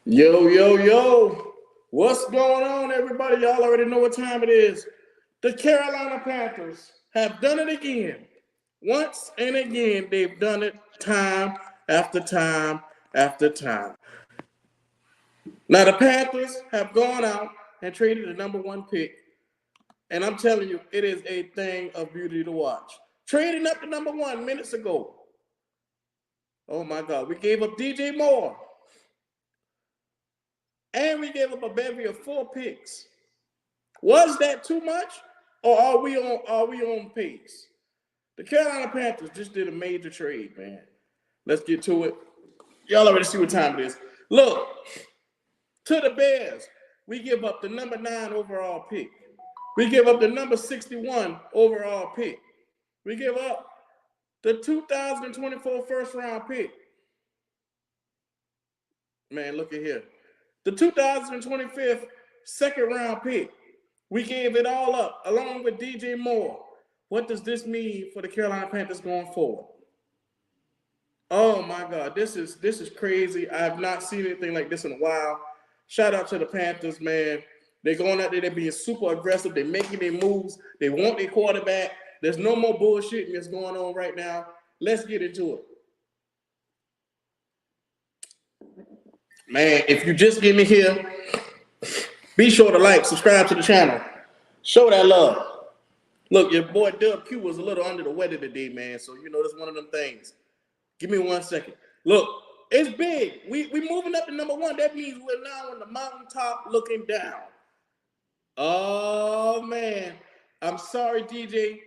Yo, yo, yo. What's going on, everybody? Y'all already know what time it is. The Carolina Panthers have done it again. Once and again, they've done it time after time after time. Now, the Panthers have gone out and traded the number one pick. And I'm telling you, it is a thing of beauty to watch. Trading up the number one minutes ago. Oh my God. We gave up DJ Moore. And we gave up a bevy of 4 picks. Was that too much, or are we on pace? The Carolina Panthers just did a major trade, man. Let's get to it. Y'all already see what time it is. Look, to the Bears, we give up the number 9 overall pick. We give up the number 61 overall pick. We give up the 2024 first round pick. Man, look at here. The 2025 second round pick. We gave it all up, along with DJ Moore. What does this mean for the Carolina Panthers going forward? Oh my God, this is crazy. I have not seen anything like this in a while. Shout out to the Panthers, man. They're going out there, they're being super aggressive, they're making their moves, they want their quarterback. There's no more bullshitting that's going on right now. Let's get into it. Man, if you just get me here, be sure to like, subscribe to the channel. Show that love. Look, your boy Dub Q was a little under the weather today, man. So, that's one of them things. Give me 1 second. Look, it's big. We moving up to number one. That means we're now on the mountaintop looking down. Oh, man. I'm sorry, DJ.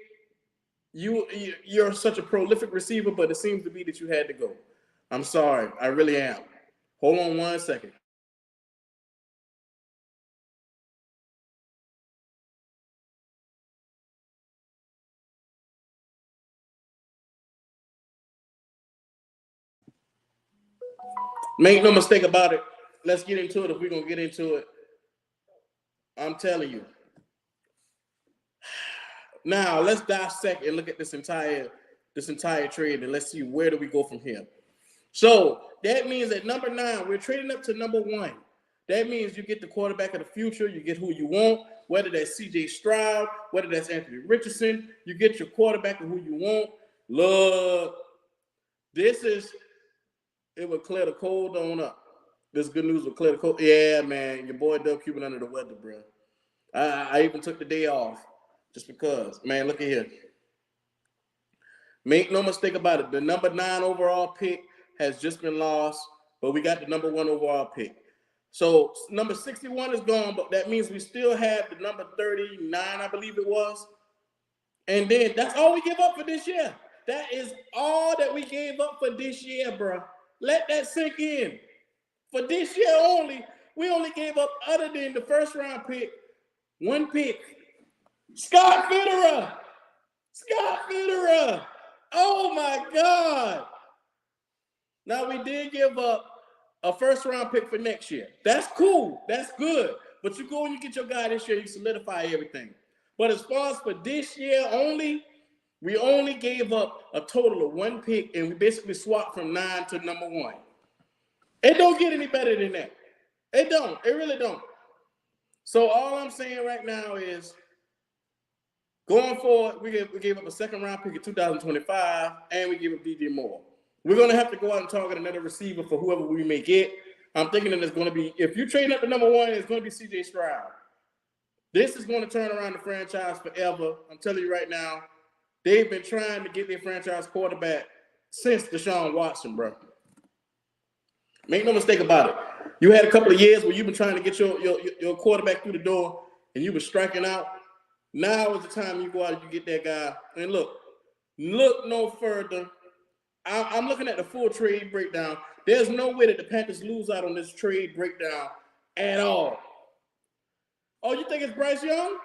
You're such a prolific receiver, but it seems to be that you had to go. I'm sorry. I really am. Hold on 1 second. Make no mistake about it. Let's get into it if we're going to get into it. I'm telling you. Now, let's dissect and look at this entire trade, and let's see where do we go from here. So that means at number 9, we're trading up to number 1. That means you get the quarterback of the future. You get who you want, whether that's C.J. Stroud, whether that's Anthony Richardson. You get your quarterback of who you want. Look, it will clear the cold on up. This good news will clear the cold. Yeah, man, your boy Dub Cuban under the weather, bro. I even took the day off just because. Man, look at here. Make no mistake about it. The number 9 overall pick has just been lost, but we got the number 1 overall pick. So number 61 is gone, but that means we still have the number 39, I believe it was. And then that's all we give up for this year. That is all that we gave up for this year, bro. Let that sink in. For this year only, we only gave up, other than the first round pick, 1 pick. Scott Fitterer. Oh my God. Now we did give up a first round pick for next year. That's cool. That's good. But you go and you get your guy this year, you solidify everything. But as far as for this year only, we only gave up a total of 1 pick, and we basically swapped from 9 to number 1. It don't get any better than that. It don't. It really don't. So all I'm saying right now is, going forward, we gave up a second round pick in 2025, and we gave up DJ Moore. We're going to have to go out and target another receiver for whoever we may get. I'm thinking that it's going to be, if you trade up to number 1, it's going to be C.J. Stroud. This is going to turn around the franchise forever. I'm telling you right now, they've been trying to get their franchise quarterback since Deshaun Watson, bro. Make no mistake about it. You had a couple of years where you've been trying to get your quarterback through the door, and you were striking out. Now is the time you go out and you get that guy. And look no further. I'm looking at the full trade breakdown. There's no way that the Panthers lose out on this trade breakdown at all. Oh, you think it's Bryce Young?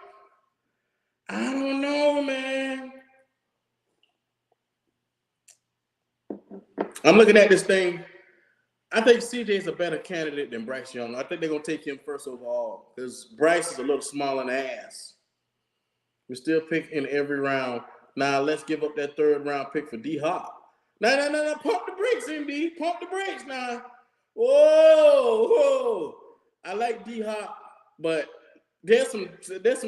I don't know, man. I'm looking at this thing. I think CJ is a better candidate than Bryce Young. I think they're going to take him first overall because Bryce is a little small in the ass. We still pick in every round. Now, let's give up that third round pick for D-Hop. No. Pump the brakes, MD. Pump the brakes now. Whoa. I like D-Hop, but there's some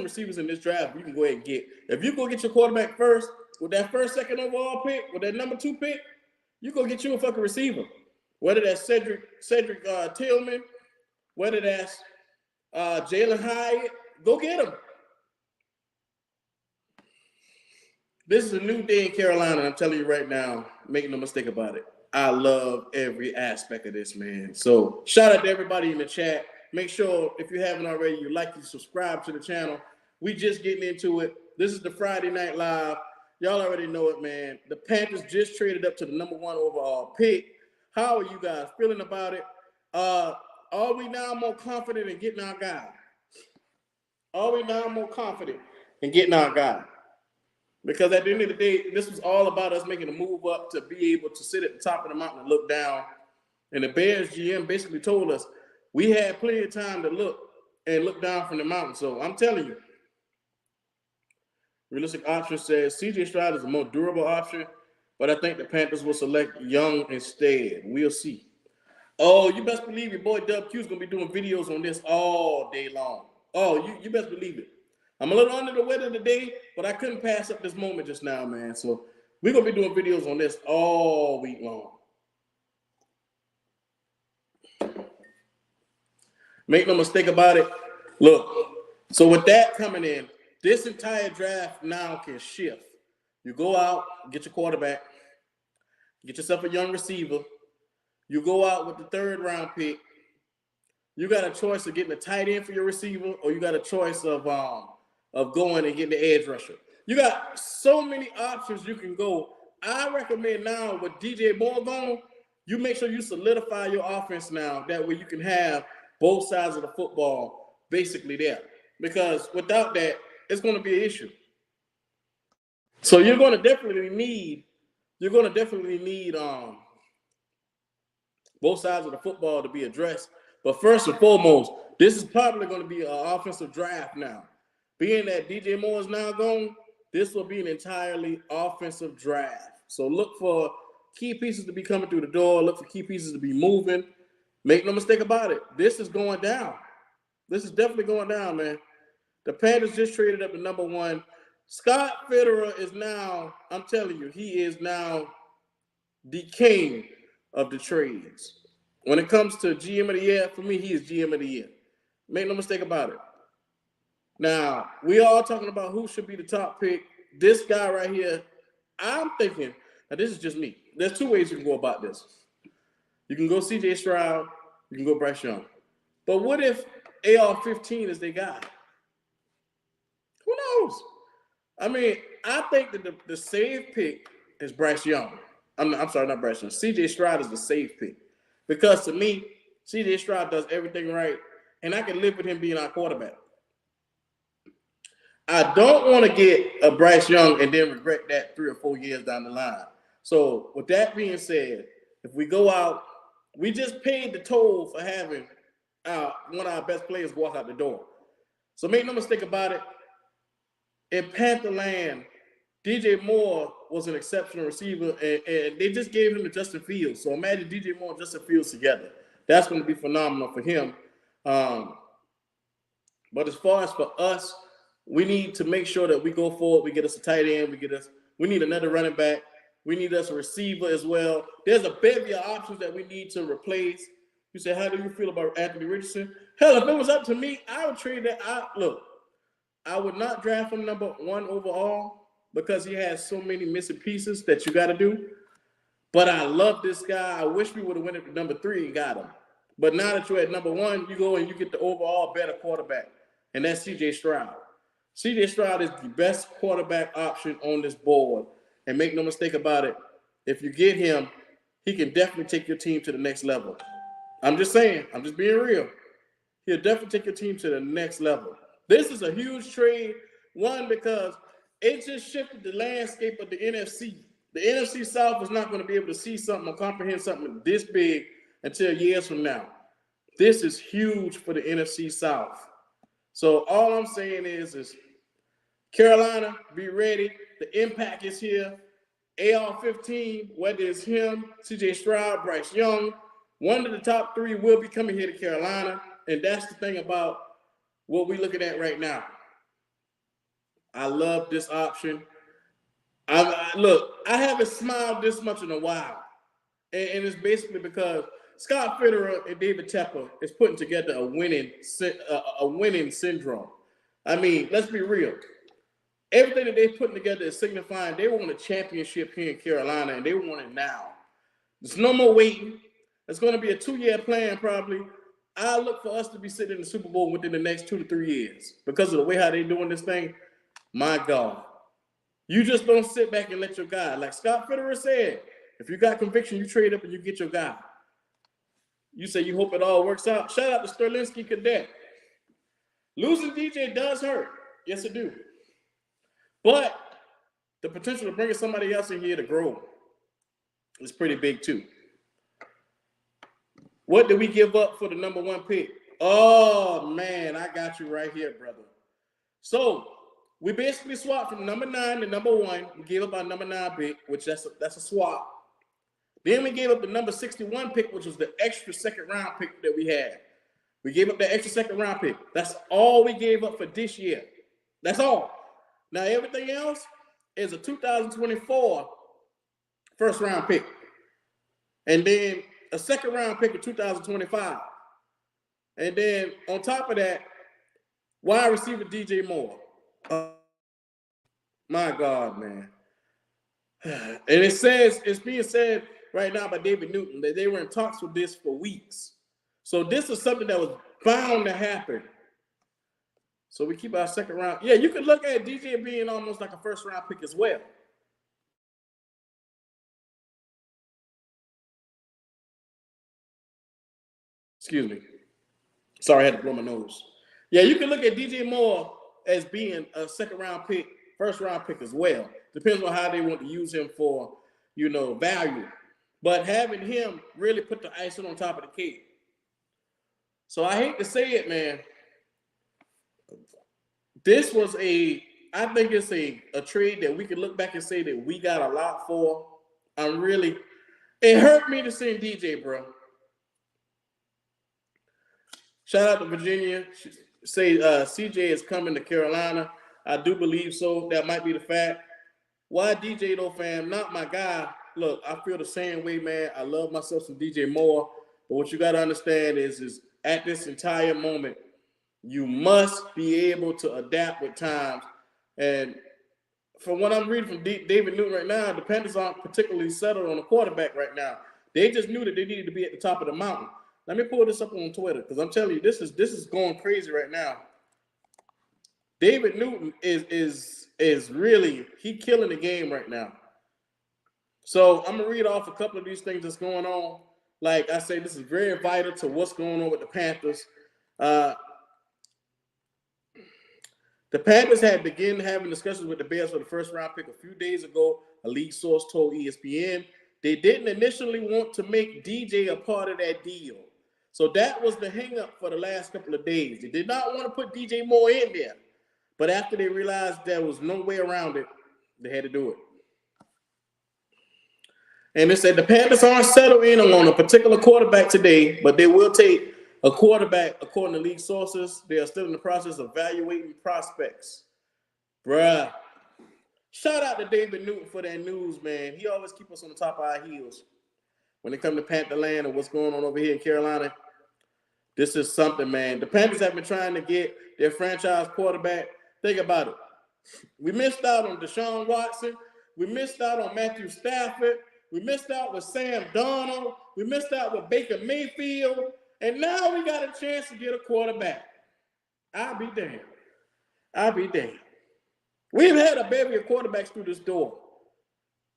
receivers in this draft you can go ahead and get. If you go get your quarterback first with that first, second overall pick, with that number 2 pick, you go get you a fucking receiver. Whether that's Cedric Tillman, whether that's Jalen Hyatt, go get him. This is a new day in Carolina, and I'm telling you right now, make no mistake about it. I love every aspect of this, man. So shout out to everybody in the chat. Make sure, if you haven't already, you like and subscribe to the channel. We just getting into it. This is the Friday Night Live. Y'all already know it, man. The Panthers just traded up to the number 1 overall pick. How are you guys feeling about it? Are we now more confident in getting our guy? Are we now more confident in getting our guy? Because at the end of the day, this was all about us making a move up to be able to sit at the top of the mountain and look down. And the Bears GM basically told us we had plenty of time to look down from the mountain. So I'm telling you, realistic option says CJ Stroud is the more durable option, but I think the Panthers will select Young instead. We'll see. Oh, you best believe your boy Dub Q is going to be doing videos on this all day long. Oh, you best believe it. I'm a little under the weather today, but I couldn't pass up this moment just now, man. So we're going to be doing videos on this all week long. Make no mistake about it. Look, so with that coming in, this entire draft now can shift. You go out, get your quarterback, get yourself a young receiver. You go out with the 3rd round pick. You got a choice of getting a tight end for your receiver, or you got a choice of going and getting the edge rusher. You got so many options you can go. I recommend now with DJ Moore going, you make sure you solidify your offense now. That way you can have both sides of the football basically there. Because without that, it's going to be an issue. So you're going to definitely need both sides of the football to be addressed. But first and foremost, this is probably going to be an offensive draft now. Being that DJ Moore is now gone, this will be an entirely offensive draft. So look for key pieces to be coming through the door. Look for key pieces to be moving. Make no mistake about it. This is going down. This is definitely going down, man. The Panthers just traded up to number 1. Scott Fitterer is now, I'm telling you, he is now the king of the trades. When it comes to GM of the year, for me, he is GM of the year. Make no mistake about it. Now, we are talking about who should be the top pick. This guy right here, I'm thinking, now this is just me. There's 2 ways you can go about this. You can go CJ Stroud, you can go Bryce Young. But what if AR-15 is their guy? Who knows? I mean, I think that the safe pick is Bryce Young. I'm sorry, not Bryce Young. CJ Stroud is the safe pick. Because to me, CJ Stroud does everything right, and I can live with him being our quarterback. I don't want to get a Bryce Young and then regret that 3 or 4 years down the line. So with that being said, if we go out, we just paid the toll for having one of our best players walk out the door. So make no mistake about it, in Pantherland, DJ Moore was an exceptional receiver, and they just gave him to Justin Fields. So imagine DJ Moore and Justin Fields together. That's going to be phenomenal for him. But as far as for us, we need to make sure that we go forward. We get us a tight end. We need another running back. We need us a receiver as well. There's a bevy of options that we need to replace. You say, how do you feel about Anthony Richardson? Hell, if it was up to me, I would trade that out. Look, I would not draft him number 1 overall because he has so many missing pieces that you got to do. But I love this guy. I wish we would have went at number 3 and got him. But now that you're at number 1, you go and you get the overall better quarterback, and that's CJ Stroud. CJ Stroud is the best quarterback option on this board. And make no mistake about it, if you get him, he can definitely take your team to the next level. I'm just saying. I'm just being real. He'll definitely take your team to the next level. This is a huge trade, one, because it just shifted the landscape of the NFC. The NFC South is not going to be able to see something or comprehend something this big until years from now. This is huge for the NFC South. So all I'm saying is Carolina, be ready. The impact is here. AR-15, whether it's him, CJ Stroud, Bryce Young, one of the top 3 will be coming here to Carolina. And that's the thing about what we're looking at right now. I love this option. Look, I haven't smiled this much in a while. And it's basically because Scott Fitterer and David Tepper is putting together a winning syndrome. I mean, let's be real. Everything that they're putting together is signifying they want a championship here in Carolina, and they want it now. There's no more waiting. It's going to be a 2-year plan probably. I look for us to be sitting in the Super Bowl within the next 2 to 3 years because of the way how they're doing this thing. My God. You just don't sit back and let your guy, like Scott Fitterer said, if you got conviction, you trade up and you get your guy. You say you hope it all works out. Shout out to Sterlinski Cadet. Losing DJ does hurt. Yes, it do. But the potential of bringing somebody else in here to grow is pretty big too. What did we give up for the number 1 pick? Oh, man, I got you right here, brother. So we basically swapped from number 9 to number 1. We gave up our number 9 pick, which that's a swap. Then we gave up the number 61 pick, which was the extra second-round pick that we had. We gave up that extra second-round pick. That's all we gave up for this year. That's all. Now, everything else is a 2024 first-round pick. And then a second-round pick in 2025. And then on top of that, wide receiver DJ Moore. My God, man. And it's being said right now by David Newton that they were in talks with this for weeks. So this is something that was bound to happen. So we keep our second round. Yeah, you could look at DJ being almost like a first round pick as well. Excuse me. Sorry, I had to blow my nose. Yeah, you can look at DJ Moore as being a second round pick, first round pick as well. Depends on how they want to use him for, value. But having him really put the icing on top of the cake. So I hate to say it, man. This was I think it's a trade that we can look back and say that we got a lot for. It hurt me to see DJ, bro. Shout out to Virginia. Say CJ is coming to Carolina. I do believe so. That might be the fact. Why DJ though, fam? Not my guy. Look, I feel the same way, man. I love myself some DJ Moore. But what you got to understand is at this entire moment, you must be able to adapt with times. And from what I'm reading from David Newton right now, the Panthers aren't particularly settled on a quarterback right now. They just knew that they needed to be at the top of the mountain. Let me pull this up on Twitter because I'm telling you, this is going crazy right now. David Newton is really killing the game right now. So I'm gonna read off a couple of these things that's going on. Like I say, this is very vital to what's going on with the Panthers. The Panthers had begun having discussions with the Bears for the first round pick a few days ago. A league source told ESPN they didn't initially want to make DJ a part of that deal. So that was the hang-up for the last couple of days. They did not want to put DJ Moore in there. But after they realized there was no way around it, they had to do it. And they said the Panthers aren't settled in on a particular quarterback today, but they will take a quarterback, according to league sources. They are still in the process of evaluating prospects. Bruh. Shout out to David Newton for that news, man. He always keeps us on the top of our heels when it comes to Panther land and what's going on over here in Carolina. This is something, man. The Panthers have been trying to get their franchise quarterback. Think about it. We missed out on Deshaun Watson. We missed out on Matthew Stafford. We missed out with Sam Darnold. We missed out with Baker Mayfield. And now we got a chance to get a quarterback. I'll be damned. I'll be damned. We've had a bevy of quarterbacks through this door.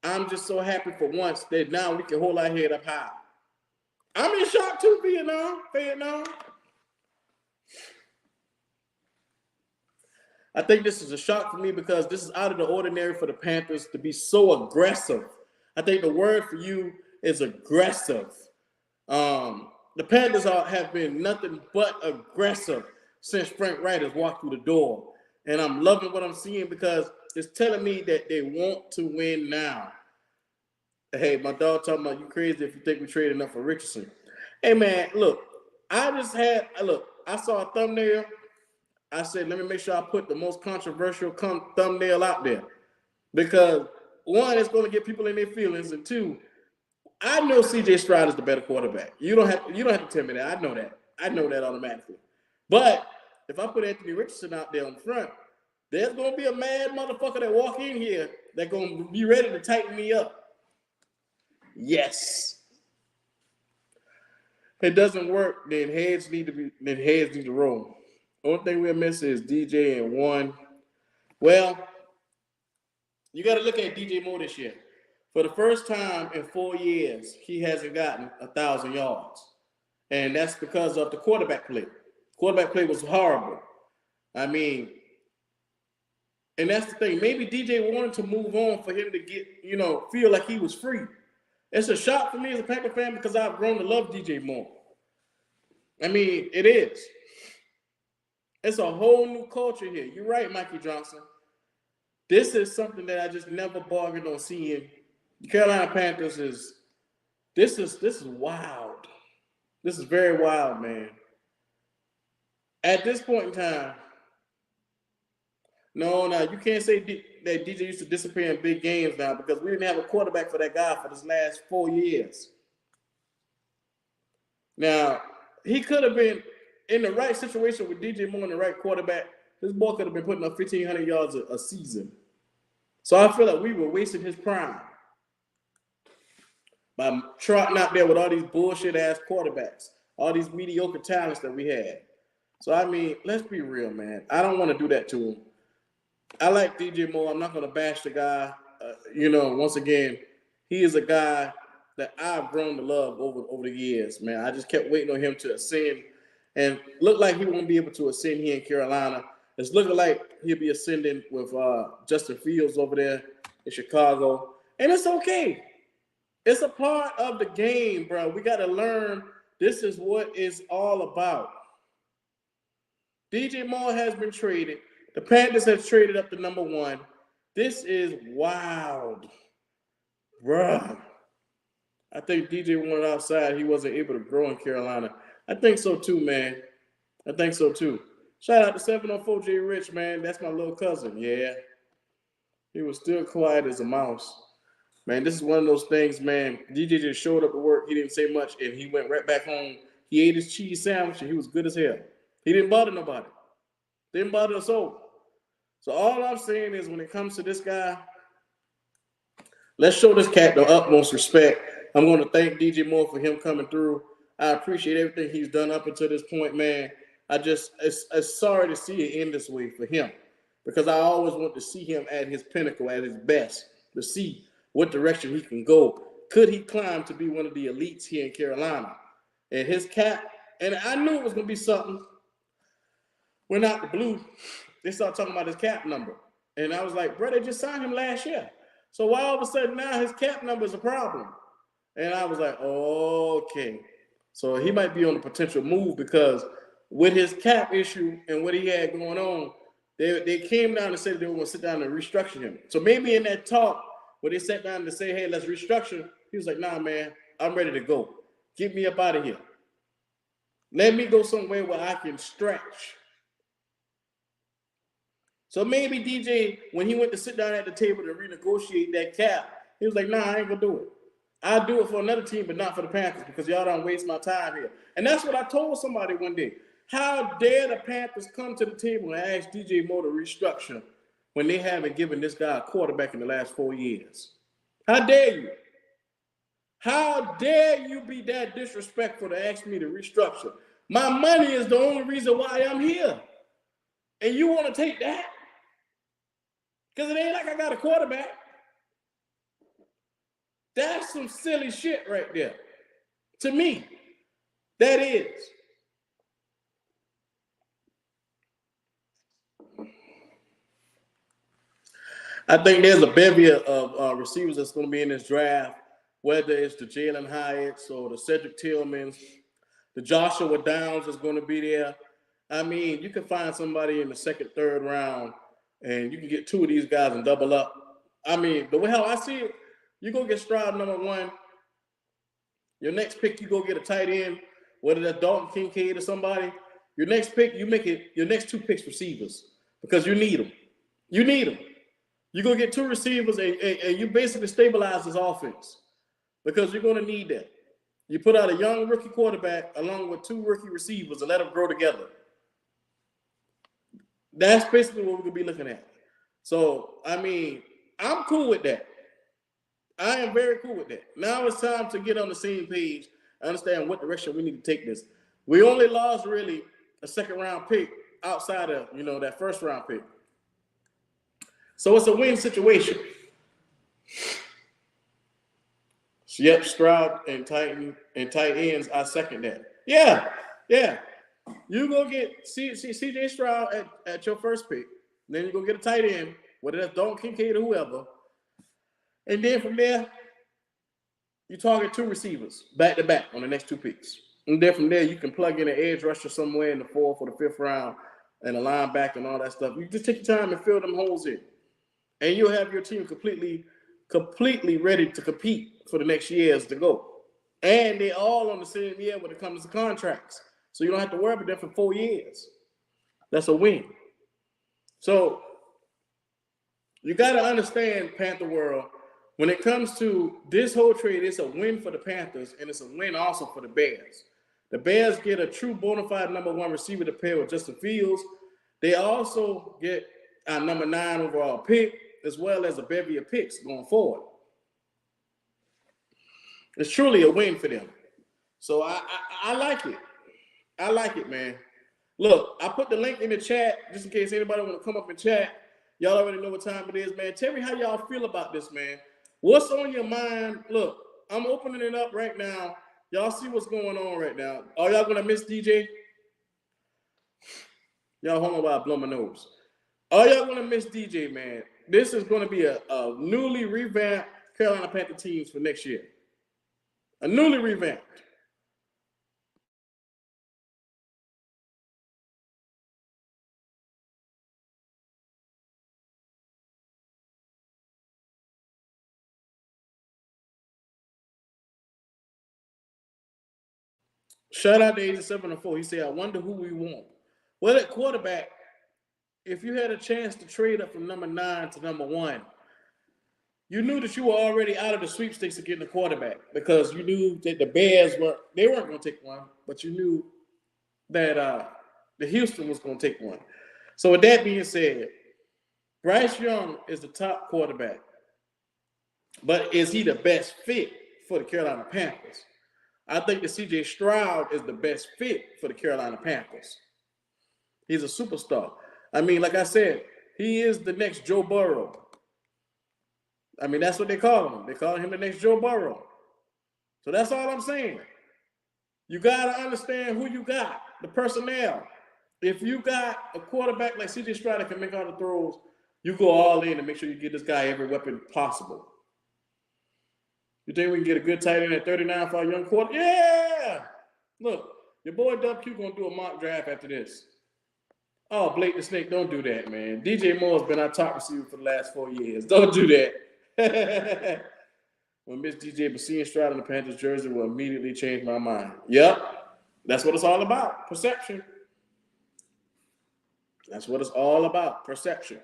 I'm just so happy for once that now we can hold our head up high. I'm in shock too, Vietnam. I think this is a shock for me because this is out of the ordinary for the Panthers to be so aggressive. I think the word for you is aggressive. The Panthers have been nothing but aggressive since Frank Wright has walked through the door. And I'm loving what I'm seeing because it's telling me that they want to win now. Hey, my dog talking about you crazy if you think we traded enough for Richardson. Hey, man, look, I saw a thumbnail. I said, let me make sure I put the most controversial thumbnail out there. Because one, it's going to get people in their feelings, and two, I know CJ Stroud is the better quarterback. You don't have to tell me that. I know that. I know that automatically. But if I put Anthony Richardson out there on front, there's going to be a mad motherfucker that walk in here that's going to be ready to tighten me up. Yes. If it doesn't work, then heads need to roll. Only thing we're missing is DJ and one. Well, you got to look at DJ Moore this year. For the first time in 4 years, he hasn't gotten 1,000 yards. And that's because of the quarterback play. Quarterback play was horrible. I mean, and that's the thing. Maybe DJ wanted to move on for him to get, feel like he was free. It's a shock for me as a Packer fan because I've grown to love DJ Moore. I mean, it is. It's a whole new culture here. You're right, Mikey Johnson. This is something that I just never bargained on seeing. The Carolina Panthers this is wild. This is very wild, man. At this point in time, no, you can't say that DJ used to disappear in big games now because we didn't have a quarterback for that guy for this last 4 years. Now, he could have been in the right situation with DJ Moore and the right quarterback. This boy could have been putting up 1,500 yards a season. So I feel like we were wasting his prime by trotting out there with all these bullshit-ass quarterbacks, all these mediocre talents that we had. So, I mean, let's be real, man. I don't want to do that to him. I like DJ Moore. I'm not going to bash the guy. Once again, he is a guy that I've grown to love over the years, man. I just kept waiting on him to ascend, and looked like he won't be able to ascend here in Carolina. It's looking like he'll be ascending with Justin Fields over there in Chicago, and it's okay. It's a part of the game, bro. We got to learn this is what it's all about. DJ Moore has been traded. The Panthers have traded up to number 1. This is wild, bruh. I think DJ wanted outside. He wasn't able to grow in Carolina. I think so too, man. I think so too. Shout out to 704 J Rich, man. That's my little cousin. Yeah. He was still quiet as a mouse. Man, this is one of those things, man. DJ just showed up to work. He didn't say much, and he went right back home. He ate his cheese sandwich, and he was good as hell. He didn't bother nobody. Didn't bother us all. So all I'm saying is when it comes to this guy, let's show this cat the utmost respect. I'm going to thank DJ Moore for him coming through. I appreciate everything he's done up until this point, man. It's sorry to see it end this way for him because I always want to see him at his pinnacle, at his best, to see what direction he can go. Could he climb to be one of the elites here in Carolina? And his cap, and I knew it was going to be something. When out the blue, they started talking about his cap number. And I was like, bro, they just signed him last year. So why all of a sudden now his cap number is a problem? And I was like, okay. So he might be on a potential move because with his cap issue and what he had going on, they came down and said they were going to sit down and restructure him. So maybe in that talk where they sat down to say, hey, let's restructure, he was like, nah, man, I'm ready to go. Get me up out of here. Let me go somewhere where I can stretch. So maybe DJ, when he went to sit down at the table to renegotiate that cap, he was like, nah, I ain't going to do it. I'll do it for another team, but not for the Panthers because y'all don't waste my time here. And that's what I told somebody one day. How dare the Panthers come to the table and ask DJ Moore to restructure when they haven't given this guy a quarterback in the last 4 years? How dare you? How dare you be that disrespectful to ask me to restructure? My money is the only reason why I'm here. And you want to take that? Because it ain't like I got a quarterback. That's some silly shit right there. To me, that is. I think there's a bevy of receivers that's going to be in this draft, whether it's the Jalen Hyatts or the Cedric Tillmans, the Joshua Downs is going to be there. I mean, you can find somebody in the second, third round, and you can get 2 of these guys and double up. I mean, the way how I see it, you go get Stroud number 1. Your next pick, you go get a tight end, whether that's Dalton Kincaid or somebody. Your next pick, you make it your next 2 picks receivers because you need them. You need them. You're going to get 2 receivers and you basically stabilize this offense because you're going to need that. You put out a young rookie quarterback along with 2 rookie receivers and let them grow together. That's basically what we're going to be looking at. So, I mean, I'm cool with that. I am very cool with that. Now it's time to get on the same page, understand what direction we need to take this. We only lost really a second-round pick outside of, that first-round pick. So it's a win situation. Yep, Stroud and tight ends, I second that. Yeah. You go get CJ Stroud at your first pick. Then you go get a tight end, whether that's Dalton Kincaid or whoever. And then from there, you target 2 receivers back-to-back on the next 2 picks. And then from there, you can plug in an edge rusher somewhere in the 4th or the 5th round and a linebacker and all that stuff. You just take your time and fill them holes in. And you'll have your team completely ready to compete for the next years to go. And they're all on the same year when it comes to contracts. So you don't have to worry about them for 4 years. That's a win. So you got to understand, Panther world, when it comes to this whole trade, it's a win for the Panthers, and it's a win also for the Bears. The Bears get a true bona fide number 1 receiver to pair with Justin Fields. They also get a number 9 overall pick, as well as a bevy of picks going forward. It's truly a win for them. So I like it. I like it, man. Look, I put the link in the chat just in case anybody want to come up and chat. Y'all already know what time it is, man. Tell me how y'all feel about this, man. What's on your mind? Look, I'm opening it up right now. Y'all see what's going on right now. Are y'all going to miss DJ? Y'all hold on while I blow my nose. Are y'all going to miss DJ, man? This is going to be a newly revamped Carolina Panther teams for next year. A newly revamped. Shout out to 87-4. He said, I wonder who we want. Well, at quarterback, if you had a chance to trade up from number 9 to number 1, you knew that you were already out of the sweepstakes of getting a quarterback because you knew that the Bears weren't going to take one, but you knew that the Houston was going to take one. So with that being said, Bryce Young is the top quarterback, but is he the best fit for the Carolina Panthers? I think that C.J. Stroud is the best fit for the Carolina Panthers. He's a superstar. I mean, like I said, he is the next Joe Burrow. I mean, that's what they call him. They call him the next Joe Burrow. So that's all I'm saying. You got to understand who you got, the personnel. If you got a quarterback like C.J. Stroud that can make all the throws, you go all in and make sure you get this guy every weapon possible. You think we can get a good tight end at 39 for our young quarter? Yeah! Look, your boy W going to do a mock draft after this. Oh, Blake the Snake, don't do that, man. DJ Moore's been our top receiver for the last 4 years. Don't do that. When Miss DJ, but seeing Stroud in the Panthers jersey will immediately change my mind. Yep. That's what it's all about. Perception. That's what it's all about. Perception.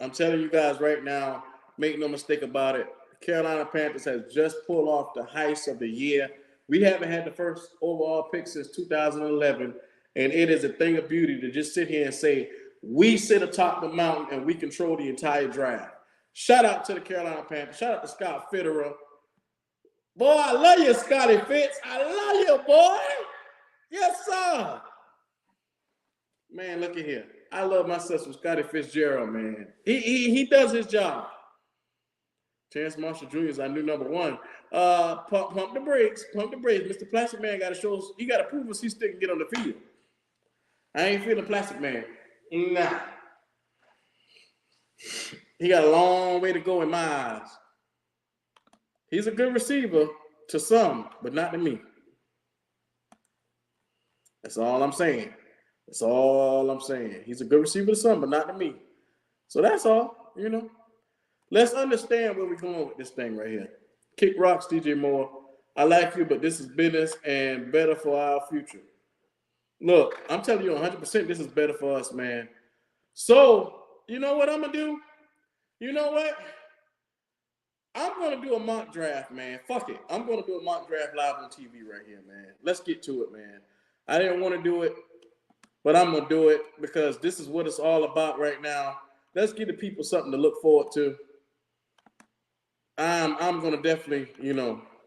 I'm telling you guys right now, make no mistake about it. Carolina Panthers has just pulled off the heist of the year. We haven't had the first overall pick since 2011, and it is a thing of beauty to just sit here and say, we sit atop the mountain and we control the entire draft. Shout out to the Carolina Panthers. Shout out to Scott Fitterer. Boy, I love you, Scotty Fitz. I love you, boy. Yes, sir. Man, look at here. I love myself some Scotty Fitzgerald, man. He does his job. Terrence Marshall Jr. is our new number 1. Pump the brakes. Pump the brakes. Mr. Plastic Man got to show us. He got to prove us he still can get on the field. I ain't feeling Plastic Man. Nah. He got a long way to go in my eyes. He's a good receiver to some, but not to me. That's all I'm saying. That's all I'm saying. He's a good receiver to some, but not to me. So that's all, you know. Let's understand where we're going with this thing right here. Kick rocks, DJ Moore. I like you, but this is business and better for our future. Look, I'm telling you 100% this is better for us, man. So, you know what I'm going to do? You know what? I'm going to do a mock draft, man. Fuck it. I'm going to do a mock draft live on TV right here, man. Let's get to it, man. I didn't want to do it, but I'm going to do it because this is what it's all about right now. Let's give the people something to look forward to. I'm going to definitely,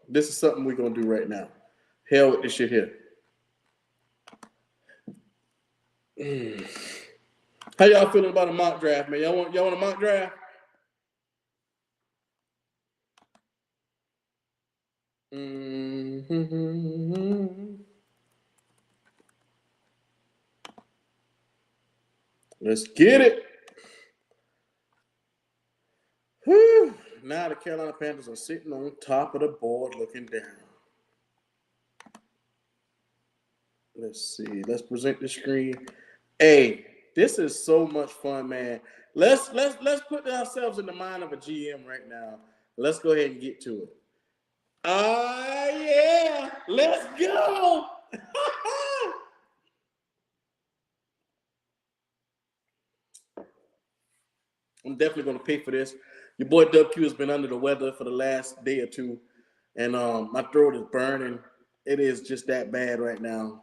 this is something we're going to do right now. Hell with this shit here. How y'all feeling about a mock draft, man? Y'all want a mock draft? Let's get it. Whew. Now the Carolina Panthers are sitting on top of the board looking down. Let's see. Let's present the screen. Hey, this is so much fun, man. Let's put ourselves in the mind of a GM right now. Let's go ahead and get to it. Yeah. Let's go. I'm definitely going to pay for this. Your boy WQ has been under the weather for the last day or two, and my throat is burning. It is just that bad right now.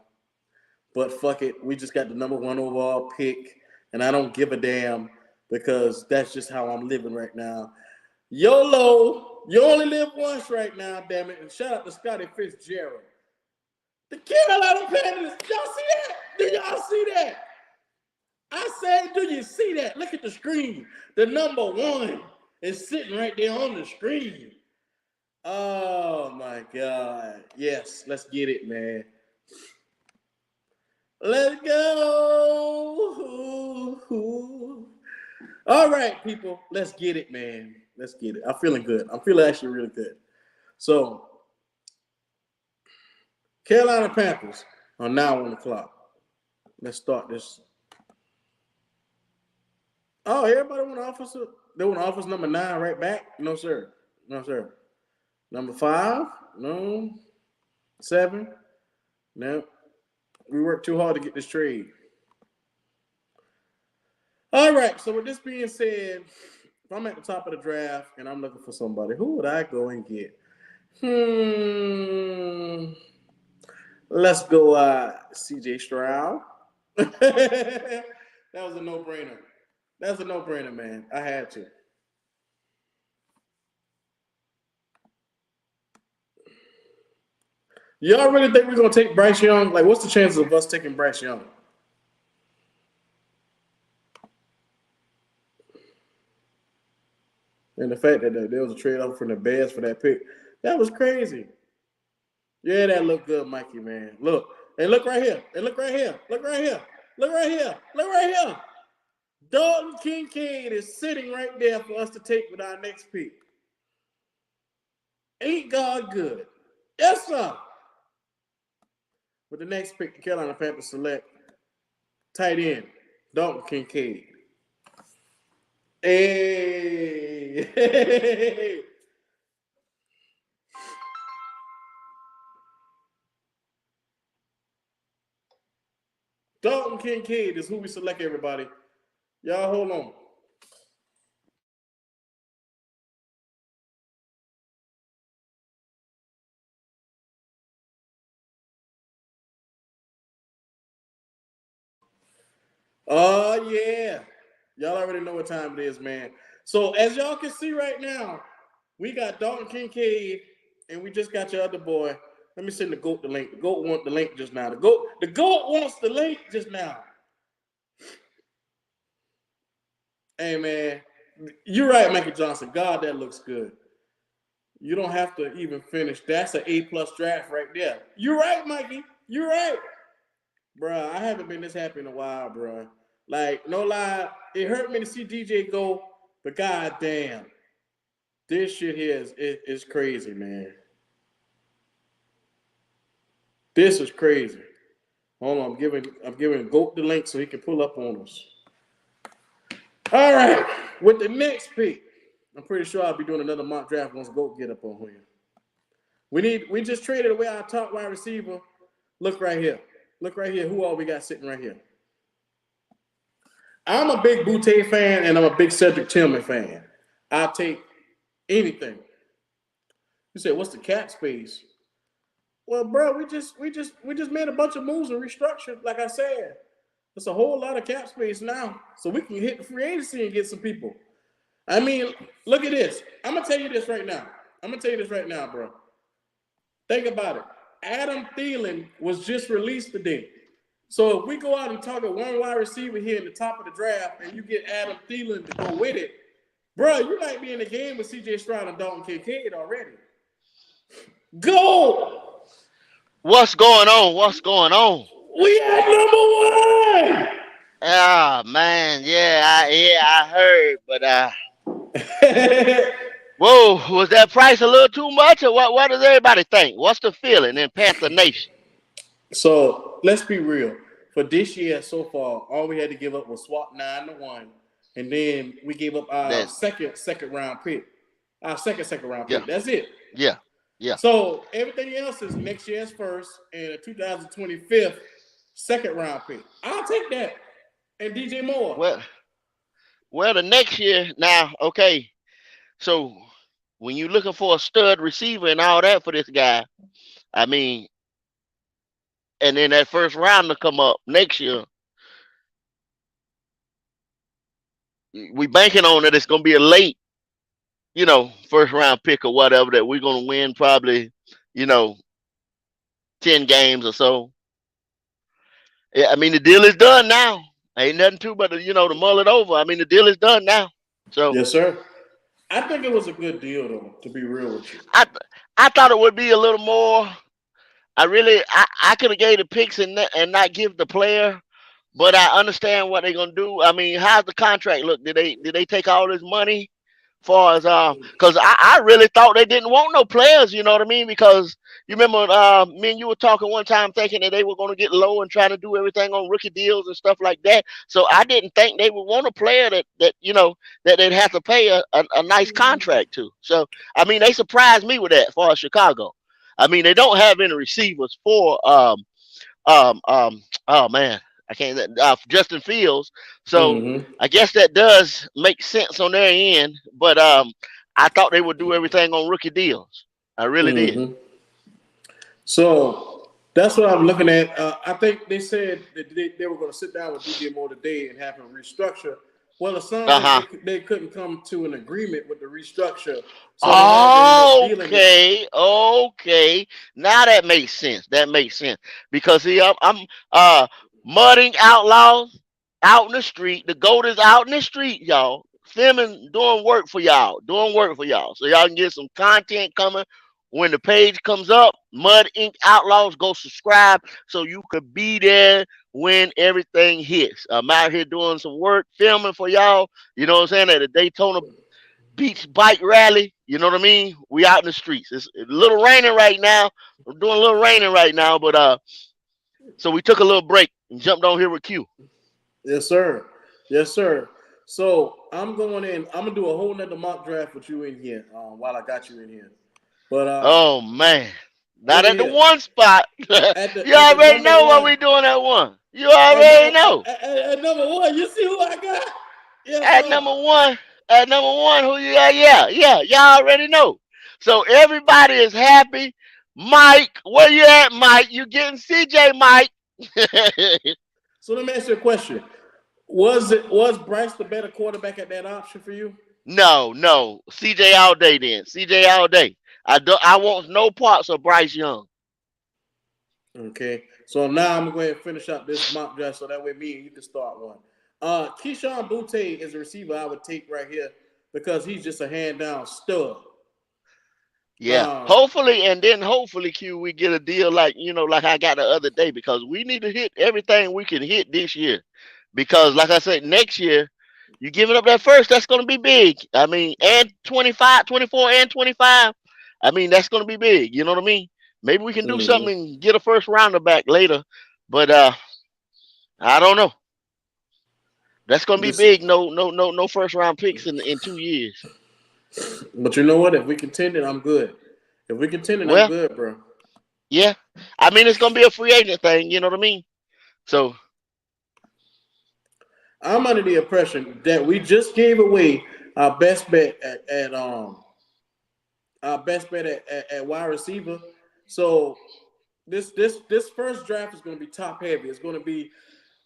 But fuck it. We just got the number 1 overall pick, and I don't give a damn because that's just how I'm living right now. YOLO. You only live once right now, damn it. And shout out to Scotty Fitzgerald. The Carolina Panthers. Y'all see that? Do y'all see that? I said, do you see that? Look at the screen. The number 1 is sitting right there on the screen. Oh, my God. Yes, let's get it, man. Let's go. All right, people. Let's get it, man. Let's get it. I'm feeling good. I'm feeling actually really good. So, Carolina Panthers are now on the clock. Let's start this. Oh, everybody want officer? They want officer number 9 right back? No, sir. No, sir. Number 5? No. 7? No. We worked too hard to get this trade. All right. So with this being said, if I'm at the top of the draft and I'm looking for somebody, who would I go and get? Let's go CJ Stroud. That was a no-brainer. That's a no-brainer, man. I had to. Y'all really think we're going to take Bryce Young? Like, what's the chances of us taking Bryce Young? And the fact that there was a trade-off from the Bears for that pick, that was crazy. Yeah, that looked good, Mikey, man. Look. And look right here. And look right here. Look right here. Look right here. Look right here. Dalton Kincaid is sitting right there for us to take with our next pick. Ain't God good? Yes, sir. With the next pick, the Carolina Panthers select tight end, Dalton Kincaid. Hey. Dalton Kincaid is who we select, everybody. Y'all hold on. Oh, yeah. Y'all already know what time it is, man. So as y'all can see right now, we got Dalton Kincaid, and we just got your other boy. Let me send the GOAT the link. The GOAT wants the link just now. The GOAT wants the link just now. Hey, man. You're right, Michael Johnson. God, that looks good. You don't have to even finish. That's an A+ draft right there. You're right, Mikey. You're right. Bruh, I haven't been this happy in a while, bruh. Like, no lie, it hurt me to see DJ go, but god damn. This shit here is crazy, man. This is crazy. Hold on, I'm giving GOAT the link so he can pull up on us. All right, with the next pick, I'm pretty sure I'll be doing another mock draft once GOAT get up on here. We just traded away our top wide receiver. Look right here. Look right here. Who all we got sitting right here? I'm a big Butte fan, and I'm a big Cedric Tillman fan. I'll take anything. You said, what's the cap space? Well, bro, we just made a bunch of moves and restructured. Like I said, there's a whole lot of cap space now, so we can hit the free agency and get some people. I mean, look at this. I'm gonna tell you this right now. Bro. Think about it. Adam Thielen was just released today. So if we go out and target one wide receiver here in the top of the draft, and you get Adam Thielen to go with it, bro, you might be in the game with C.J. Stroud and Dalton Kincaid already. Go! What's going on? What's going on? We at number 1. Ah, man, I heard, but whoa, was that price a little too much, or what? What does everybody think? What's the feeling in Panther Nation? So let's be real. For this year so far, all we had to give up was swap 9-1, and then we gave up our second round pick. Our second round pick. That's it. Yeah. So everything else is next year's first and a 2025 second round pick. I'll take that. And DJ Moore. Well, the next year now, okay. So when you're looking for a stud receiver and all that for this guy, I mean, and then that first round to come up next year, we banking on that it's gonna be a late, first round pick or whatever, that we're gonna win probably, 10 games or so. Yeah, I mean, the deal is done now. Ain't nothing to but to mull it over. I mean, the deal is done now. So yes, sir. I think it was a good deal, though. To be real with you, I thought it would be a little more. I could have gave the picks and not give the player, but I understand what they're gonna do. I mean, how's the contract look? Did they take all this money? Far as because I really thought they didn't want no players, you know what I mean? Because you remember me and you were talking one time thinking that they were going to get low and trying to do everything on rookie deals and stuff like that. So I didn't think they would want a player that they'd have to pay a nice contract to. So I mean, they surprised me with that as far as Chicago. I mean, they don't have any receivers for oh man, I can't Justin Fields. So I guess that does make sense on their end. But I thought they would do everything on rookie deals. I really did. So that's what I'm looking at. I think they said that they were going to sit down with DJ Moore today and have him restructure. Well, it sounds like they couldn't come to an agreement with the restructure. So okay. Now that makes sense. Because see, I'm mudding outlaws out in the street. The goat is out in the street, y'all. Filming, doing work for y'all. So y'all can get some content coming. When the page comes up, Mud Ink Outlaws, go subscribe so you could be there when everything hits. I'm out here doing some work, filming for y'all. You know what I'm saying? At the Daytona Beach Bike Rally. You know what I mean? We out in the streets. It's a little raining right now. We're doing a little raining right now, but so we took a little break and jumped on here with Q. Yes, sir. So I'm going in. I'm gonna do a whole nother mock draft with you in here while I got you in here. But oh man, not at the one spot. You already know what we doing at one. You already know. At number 1, you see who I got? Yes, number one, who you got? Yeah, y'all already know. So everybody is happy. Mike, where you at, Mike? You getting CJ, Mike? So let me ask you a question. Was Bryce the better quarterback at that option for you? No. CJ all day then. CJ all day. I want no parts of Bryce Young. Okay. So now I'm going to finish up this mock draft so that way me and you can start one. Keyshawn Butte is a receiver I would take right here because he's just a hand-down stud. Yeah. Hopefully, Q, we get a deal like I got the other day, because we need to hit everything we can hit this year. Because like I said, next year, you giving up that first, that's going to be big. I mean, and 24 and 25. I mean, that's going to be big. You know what I mean? Maybe we can do something and get a first rounder back later. But I don't know. That's going to be big. No first round picks in 2 years. But you know what? If we contended, I'm good. I'm good, bro. Yeah. I mean, it's going to be a free agent thing. You know what I mean? So I'm under the impression that we just gave away our best bet at wide receiver. So this first draft is going to be top heavy. It's going to be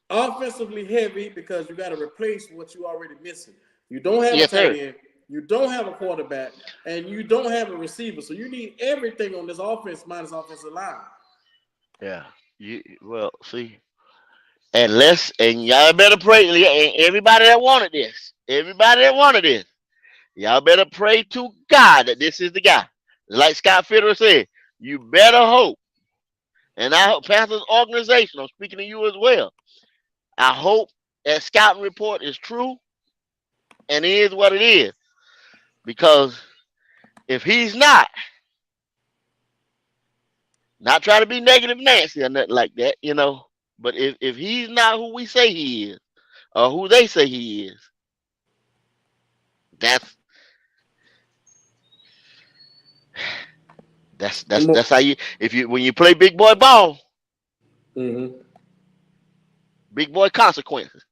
offensively heavy because you got to replace what you already missing. You don't have a yes, tight sir. end, you don't have a quarterback, and you don't have a receiver. So you need everything on this offense minus offensive line. Yeah. Well, see, and y'all better pray. And everybody that wanted this, everybody that wanted this, y'all better pray to God that this is the guy. Like Scott Fitterer said, you better hope. And I hope Panthers organization, I'm speaking to you as well. I hope that scouting report is true and is what it is. Because if he's not trying to be negative Nancy or nothing like that, but if he's not who we say he is, or who they say he is, that's that's how you if you when you play big boy ball, Mm-hmm. big boy consequences.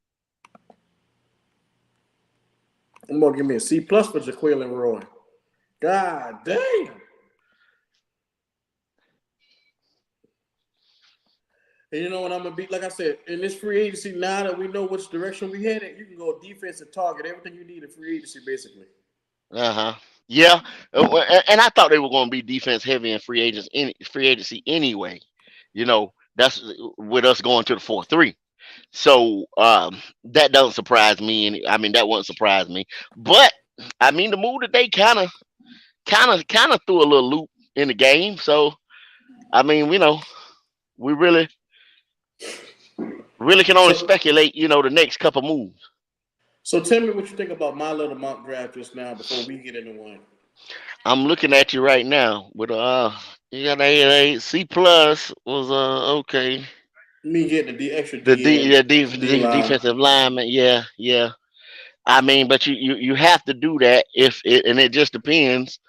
I'm gonna give me a C plus for Jaqueline Roy. God damn. And you know what I'm gonna be? Like I said, in this free agency, now that we know which direction we headed, you can go defense and target everything you need in free agency, basically. Uh-huh. Yeah. And I thought they were going to be defense heavy in free agency anyway. That's with us going to the 4-3. So that doesn't surprise me. I mean, that wouldn't surprise me. But I mean, the move that they kind of threw a little loop in the game. So I mean, we really can only So, speculate. The next couple moves. so tell me what you think about my little mock draft just now before we get into one. I'm looking at you right now with you got a C plus was okay. Me getting the extra The DN D line. defensive lineman, yeah, yeah. I mean, but you have to do that and it just depends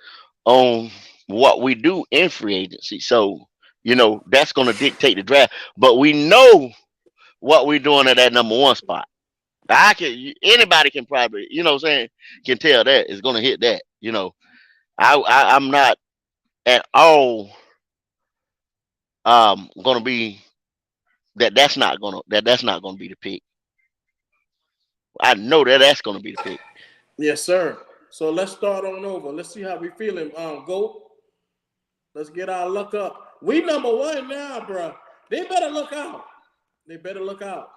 on what we do in free agency. So that's going to dictate the draft. But we know what we're doing at that number one spot. Anybody can probably what I'm saying can tell that it's going to hit that. I'm not at all going to be that's not going to be the pick. I know that that's going to be the pick. Yes, sir. So let's start on over. Let's see how we feeling. Go. Let's get our luck up. We number one now, bro. They better look out. They better look out.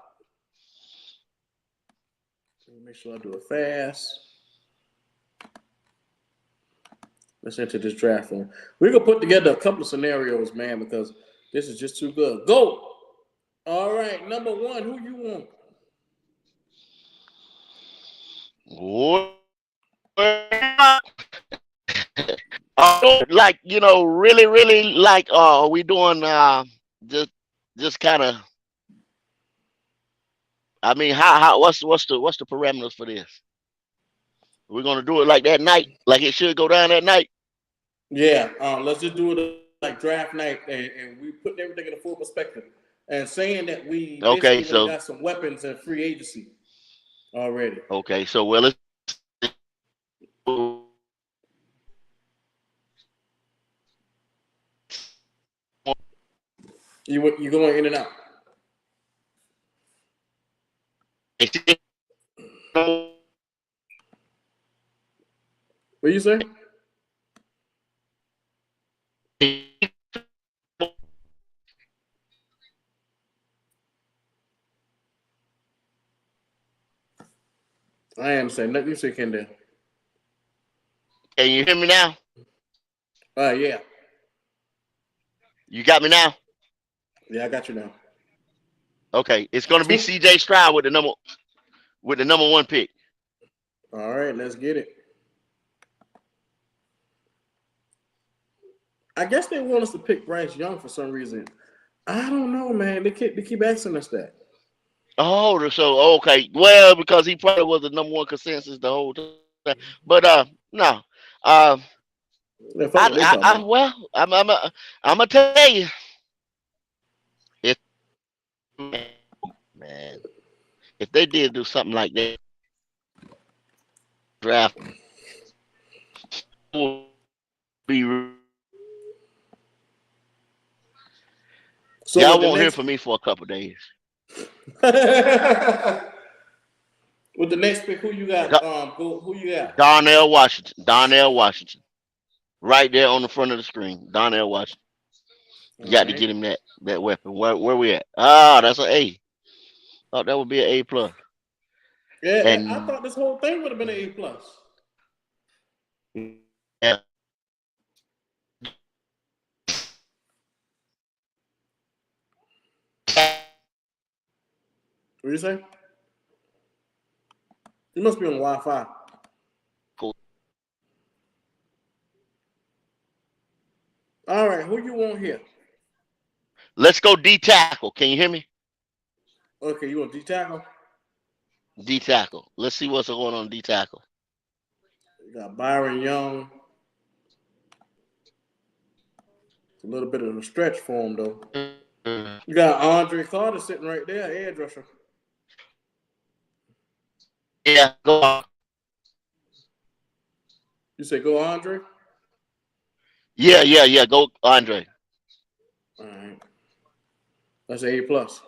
Let me make sure I do it fast. Let's enter this draft one. We're gonna put together a couple of scenarios, man, because this is just too good. Go. All right, number one. Who you want? Like really really like are we doing just kind of I mean how what's the parameters for this? We're gonna do it like that night, like it should go down that night. Yeah. Let's just do it like draft night, and we put everything in a full perspective, and saying that we basically Okay, would have so got some weapons in free agency already. well let's You going in and out? What you say? I am saying nothing. You say, Kendall. Can you hear me now? Yeah. You got me now? Yeah, I got you now. Okay, it's gonna be CJ Stroud with the number one pick. All right, let's get it. I guess they want us to pick Bryce Young for some reason. I don't know, man. They keep asking us that. Oh, so okay. Well, because he probably was the number one consensus the whole time. But no. Um, Yeah, fuck what they talking about. well, I'm gonna tell you. It's if they did do something like that draft, will be So y'all with the won't hear next from me for a couple days. with the next pick, who you got? Who you got? Darnell Washington. Darnell Washington. Right there on the front of the screen. Darnell Washington. All You got to right. get him that weapon. Where we at? Ah, that's an A. Thought that would be an A plus. Yeah, I And thought this whole thing would have been an A plus. yeah, What you say? You must be on Wi-Fi. All right, who you want here? let's go D tackle. Can you hear me? Okay, you want D tackle? D tackle. Let's see what's going on D tackle. You got Byron Young. It's a little bit of a stretch for him though. You got Andre Carter sitting right there, edge rusher. Yeah, go on. You say go Andre? Yeah. Go Andre. All right, that's an A plus.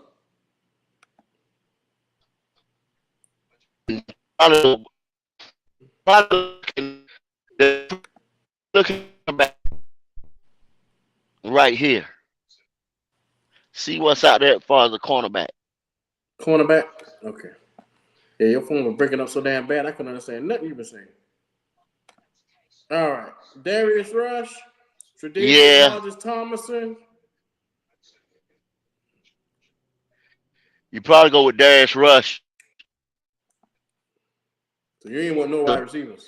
Probably, probably looking back right here. See what's out there as far as the cornerback. Cornerback. Okay. Yeah, your phone was breaking up so damn bad I couldn't understand nothing you were saying. All right, Darius Rush, Tre'Davious Yeah, Hodges Thomason. you probably go with Darius Rush. So you ain't want no wide receivers.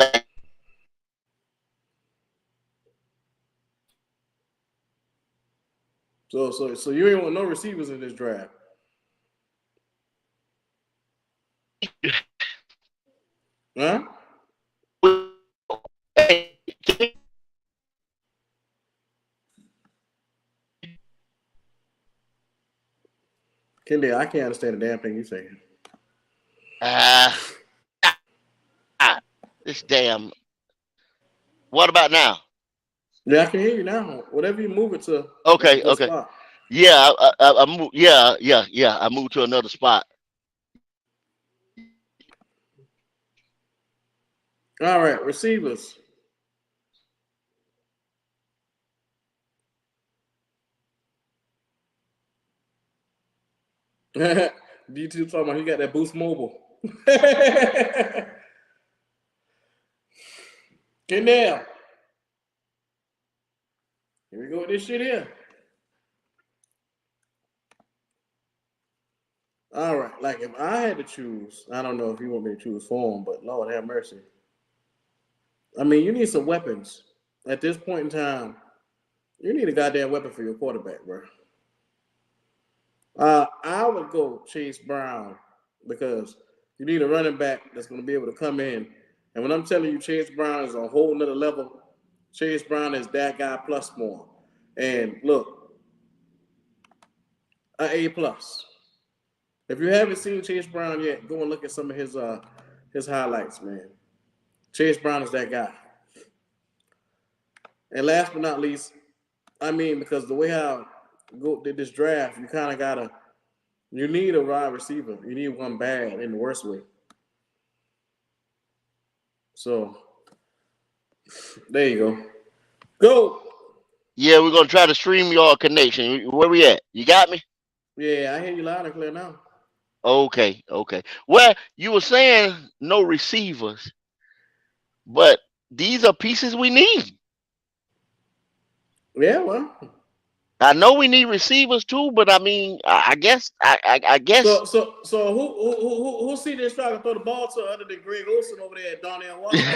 So you ain't want no receivers in this draft. Huh? Kendi, I can't understand the damn thing you saying. Ah, this damn. What about now? Yeah, I can hear you now. Whatever you move it to, that's a Okay, good okay. spot. Yeah, I moved. Yeah. I moved to another spot. All right, receivers. D2 talking about he got that Boost Mobile. Kendall. Here we go with this shit here. All right, like if I had to choose, I don't know if you want me to choose for him, but Lord have mercy. I mean, you need some weapons. At this point in time, you need a goddamn weapon for your quarterback, bro. I would go Chase Brown because you need a running back that's going to be able to come in. And when I'm telling you Chase Brown is a whole nother level, Chase Brown is that guy plus more. And look, an A plus. If you haven't seen Chase Brown yet, go and look at some of his highlights, man. Chase Brown is that guy. And last but not least, I mean, because the way how go did this draft, you kind of gotta you need a wide receiver. You need one bad in the worst way. So there you go. Go. Yeah, we're gonna try to stream your connection. Where we at? You got me? Yeah, I hear you loud and clear now. Okay. Well, you were saying no receivers, but these are pieces we need. Yeah, well. I know we need receivers too, but I mean, I guess. So who see this try to throw the ball to other than Greg Olson over there at Darnell Washington?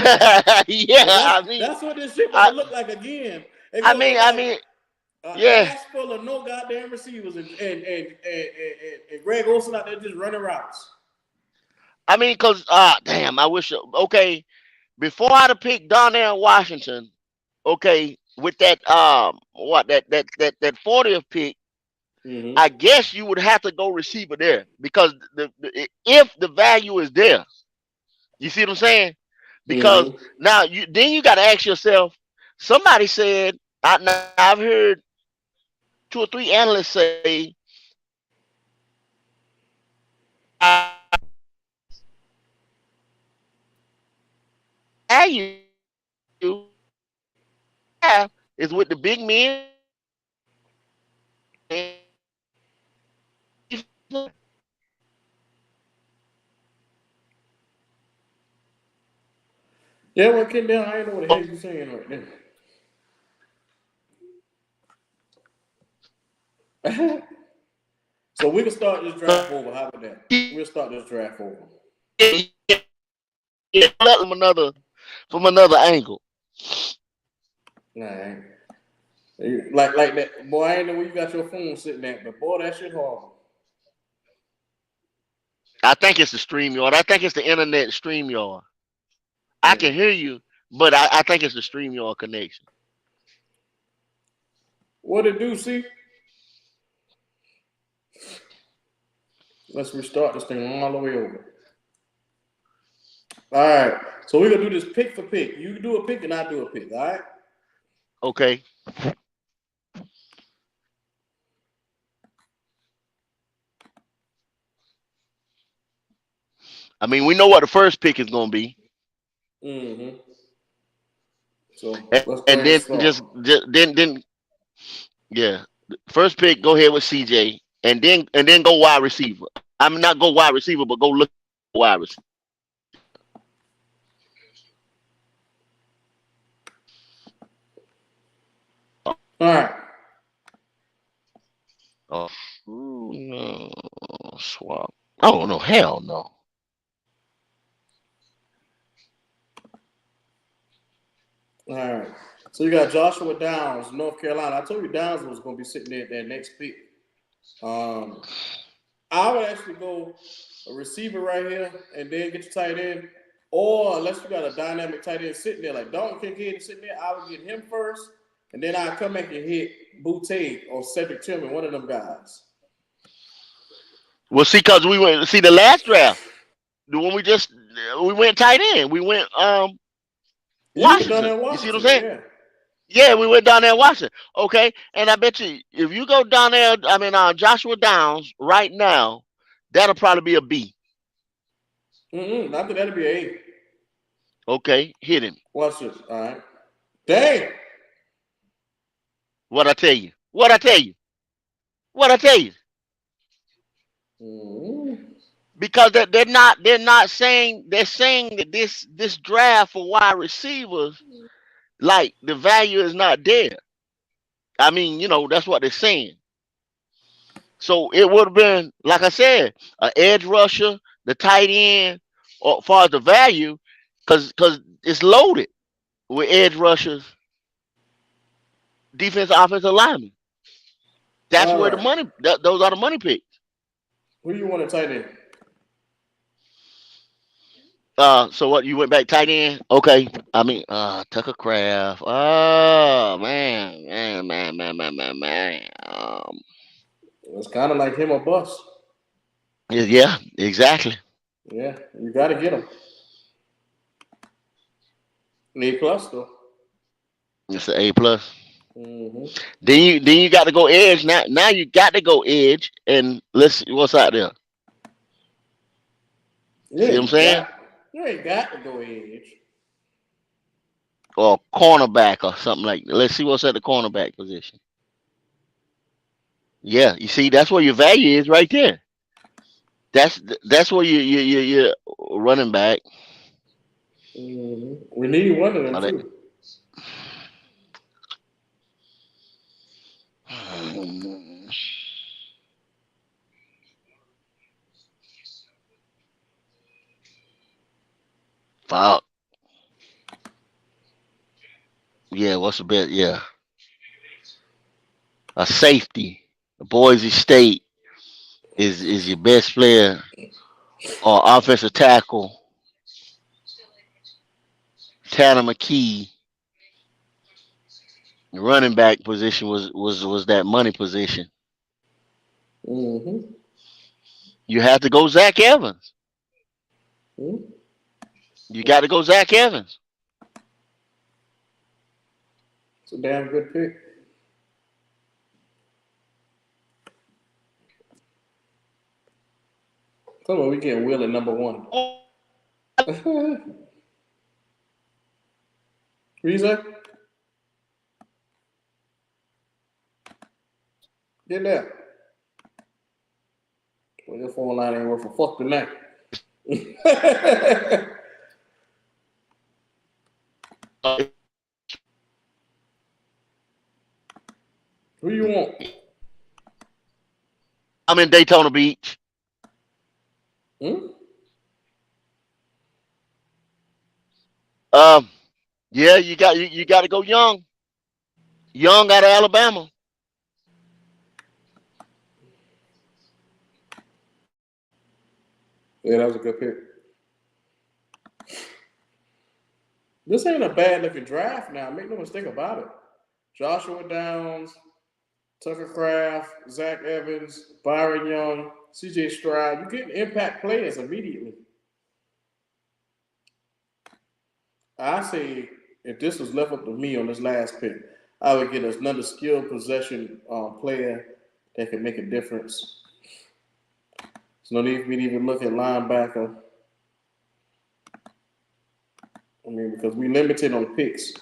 Yeah, Because I mean, that's what this shit about I, to look like again. It's I gonna mean, look I like mean, an yeah. ass full of no goddamn receivers and Greg Olson out there just running routes. I mean, cause damn, I wish. Okay, before I'd have picked Donnell Washington, okay, with that what that 40th pick, I Mm-hmm. guess you would have to go receiver there because if the value is there, you see what I'm saying? Because Mm-hmm. now you got to ask yourself. Somebody said, now I've heard two or three analysts say value have is with the big men Yeah, well, Ken down, I ain't know what the hell you saying right there. So we can start this draft over. How about that? We'll start this draft over. from another angle. Nah, like that. Boy, I ain't know where you got your phone sitting at, but boy, that shit horrible. I think it's the stream yard. I think it's the internet stream yard. I can Mm. hear you, but I think it's the stream yard connection. What it do, see? Let's restart this thing all the way over. All right. So we're gonna do this pick for pick. You do a pick and I do a pick. All right. Okay. I mean, we know what the first pick is going to be, Mm-hmm. So let's go and ahead and then start. then yeah, first pick go ahead with CJ, and then go wide receiver. I mean, not go wide receiver, but go look wide receiver. All right. Oh, no, swap. Oh no, hell no. All right. So you got Joshua Downs, North Carolina. I told you Downs was gonna be sitting there at that next pick. Um, I would actually go a receiver right here and then get your tight end. Or unless you got a dynamic tight end sitting there, like Dalton Kincaid sitting there, I would get him first, and then I'd come back and hit Boutte or Cedric Tillman, one of them guys. Well, see, cause we went see the last draft, the one we went tight end. We went You were done Washington. in You see what I'm Washington, saying? yeah. Yeah, we went down there and watched it. Okay, and I bet you if you go down there, I mean, Joshua Downs right now, that'll probably be a B. I think that'd be an A. Okay, hit him. Watch this. All right. Dang. What I tell you? What I tell you? What I tell you? Mm-hmm. Because they're not saying they're saying that this draft for wide receivers, like the value is not there. I mean, that's what they're saying. So it would have been, like I said, an edge rusher, the tight end, or as far as the value, because it's loaded with edge rushers, defense, offensive linemen. That's All where the right. money. Those are the money picks. Who do you want to tight end? So what? You went back tight end? Okay. I mean, Tucker Craft. Oh man. It's kind of like him or bust. Yeah, exactly. Yeah, you got to get him. A plus though. It's an A+. Mm-hmm. Then you got to go edge. Now you got to go edge, and let's see what's out there. You See what I'm ain't saying? got. You ain't got to go edge. Or cornerback or something like that. Let's see what's at the cornerback position. Yeah, you see, that's where your value is right there. That's where you running back. Mm-hmm. We need one of them Are they- too. Fuck. Yeah, what's the bet? Yeah, a safety. Boise State is your best player, or offensive tackle. Tanner McKee, the running back position was that money position. Mm-hmm. You have to go Zach Evans. Mm-hmm. You got to go Zach Evans. It's a damn good pick. Come on, we getting Will at number one. Reason? Get there. Well, your phone line ain't worth a fuck tonight. Who you want? I'm in Daytona Beach. Hmm? Um, yeah, you got to go Young. Young out of Alabama. Yeah, that was a good pick. This ain't a bad looking draft now. Make no mistake about it. Joshua Downs, Tucker Craft, Zach Evans, Byron Young, CJ Stroud. You're getting impact players immediately. I say if this was left up to me on this last pick, I would get another skilled possession player that can make a difference. So no need for me to even look at linebacker. I mean, because we limited on picks.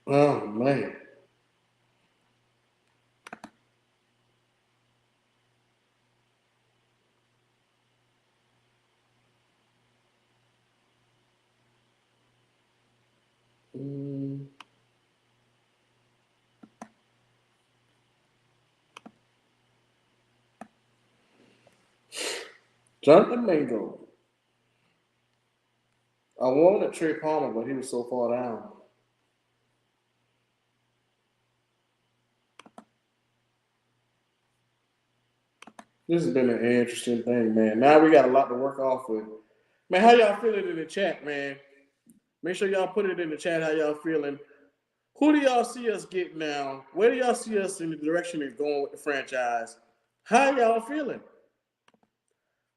Oh man. Mm. Jonathan Mango. I wanted Trey Palmer, but he was so far down. This has been an interesting thing, man. Now we got a lot to work off with. Man, how y'all feeling in the chat, man? Make sure y'all put it in the chat how y'all feeling. Who do y'all see us get now? Where do y'all see us in the direction it's going with the franchise? How y'all feeling?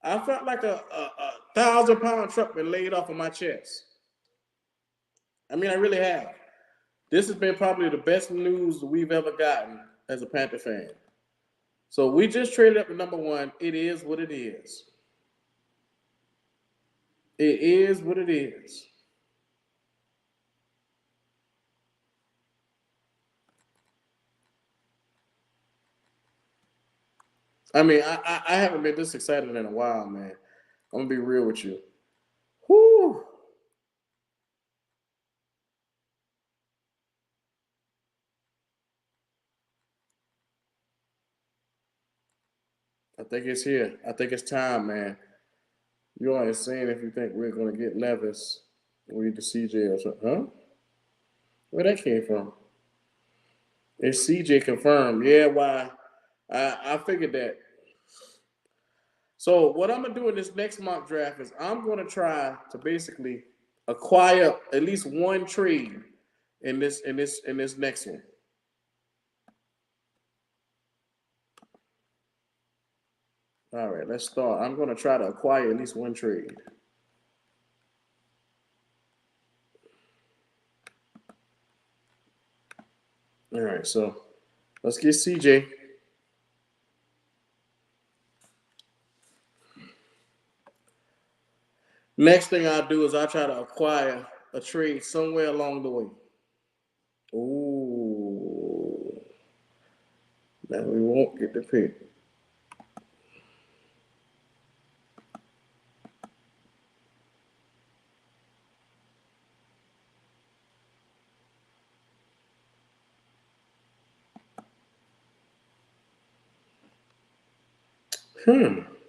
I felt like a 1,000 pound truck been laid off of my chest. I mean, I really have. This has been probably the best news we've ever gotten as a Panther fan. So we just traded up to number one. It is what it is. It is what it is. I mean, I haven't been this excited in a while, man. I'm gonna be real with you. Whoo! I think it's here. I think it's time, man. You are insane if you think we're gonna get Levis or either CJ or something, huh? Where that came from? It's CJ confirmed. Yeah, why? I figured that. So what I'm gonna do in this next mock draft is I'm gonna try to basically acquire at least one trade in this next one. All right, let's start. I'm gonna try to acquire at least one trade. All right, so let's get CJ. Next thing I'll do is I'll try to acquire a trade somewhere along the way. Ooh, now we won't get the pick.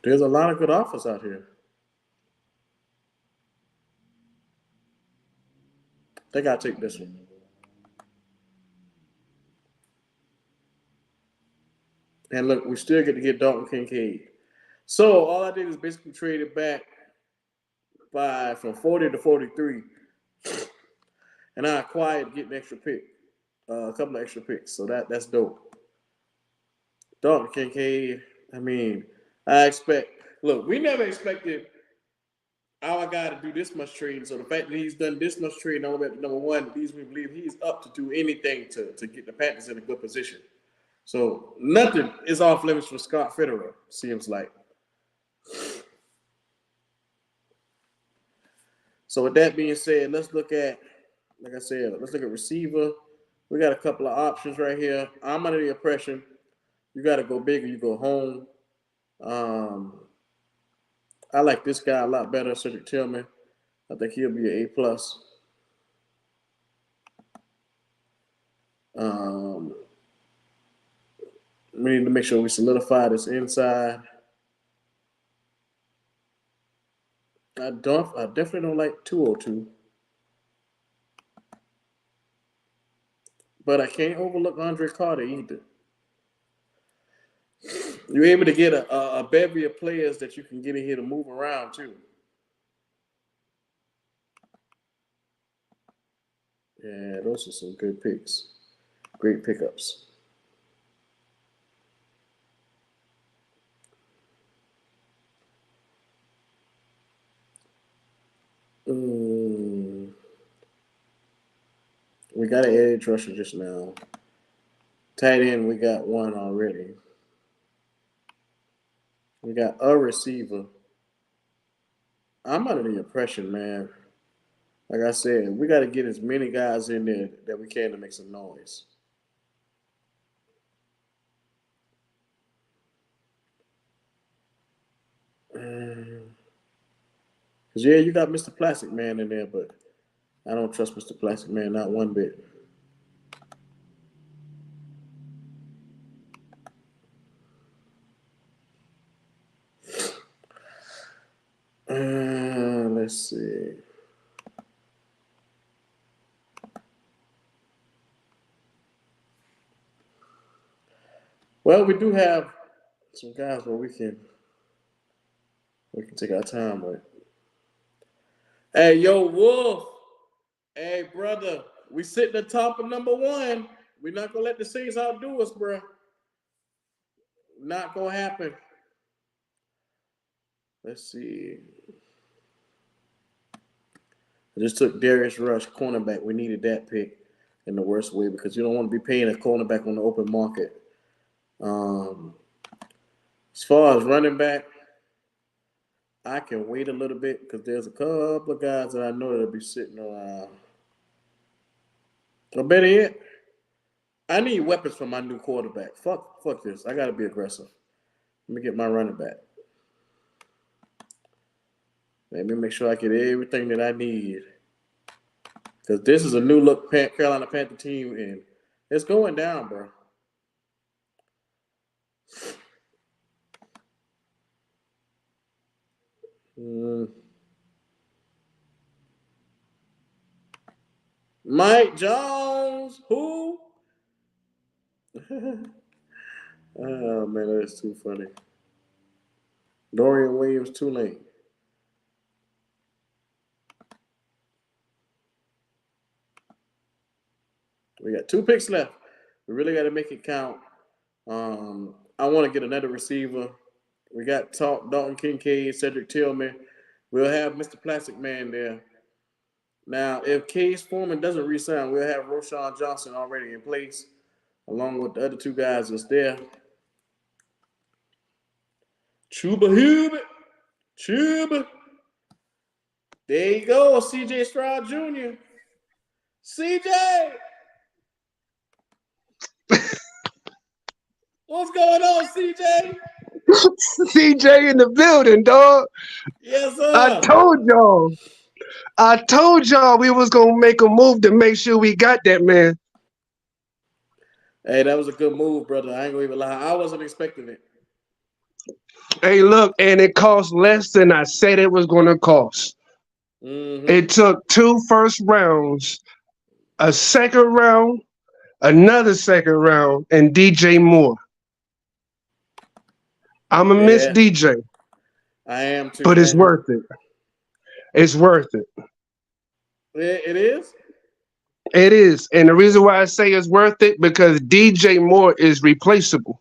There's a lot of good offers out here. I think I'll take this one. And look, we still get to get Dalton Kincaid. So all I did is basically trade it back by from 40 to 43, and I acquired get an extra pick, a couple of extra picks. So that's dope. Dalton Kincaid. I mean, I expect. Look, we never expected our guy to do this much trading. So the fact that he's done this much trading all the way up to number one, leads me to believe he's up to do anything to get the Panthers in a good position. So nothing is off limits for Scott Fitterer, seems like. So with that being said, let's look at, like I said, let's look at receiver. We got a couple of options right here. I'm under the impression you got to go big or you go home. Um, I like this guy a lot better, Cedric Tillman. I think he'll be an A plus. Um, we need to make sure we solidify this inside. I definitely don't like 202. But I can't overlook Andre Carter either. You're able to get a bevy of players that you can get in here to move around too. Yeah, those are some good picks. Great pickups. We got an edge rusher just now. Tight end, we got one already. We got a receiver. I'm under the impression, man. Like I said, we got to get as many guys in there that we can to make some noise. Because, yeah, you got Mr. Plastic Man in there, but I don't trust Mr. Plastic Man, not one bit. Let's see. Well, we do have some guys where we can take our time with. Hey, yo, Wolf. Hey, brother. We sit the top of number one. We're not gonna let the Saints outdo us, bro. Not gonna happen. Let's see. I just took Darius Rush, cornerback. We needed that pick in the worst way because you don't want to be paying a cornerback on the open market. As far as running back, I can wait a little bit because there's a couple of guys that I know that'll be sitting around. Or better yet, I need weapons for my new quarterback. Fuck this. I gotta be aggressive. Let me get my running back. Let me make sure I get everything that I need. Because this is a new look Carolina Panther team, and it's going down, bro. Mike Jones, who? Oh, man, that's too funny. Dorian Williams, Tulane. We got 2 picks left. We really got to make it count. I want to get another receiver. We got Dalton Kincaid, Cedric Tillman. We'll have Mr. Plastic Man there. Now, if Case Foreman doesn't resign, we'll have Roshan Johnson already in place, along with the other 2 guys that's there. Chuba Hubert. Chuba. There you go, C.J. Stroud Jr. C.J. What's going on, C.J.? CJ in the building, dog. Yes, sir. I told y'all we was gonna make a move to make sure we got that man. Hey, that was a good move, brother. I ain't gonna even lie. I wasn't expecting it. Hey, look, and it cost less than I said it was gonna cost. It took 2 first rounds, a second round, another second round, and DJ Moore. I'ma miss DJ. I am too, but it's man. worth it. It's worth it. It is. It is. And the reason why I say it's worth it because DJ Moore is replaceable.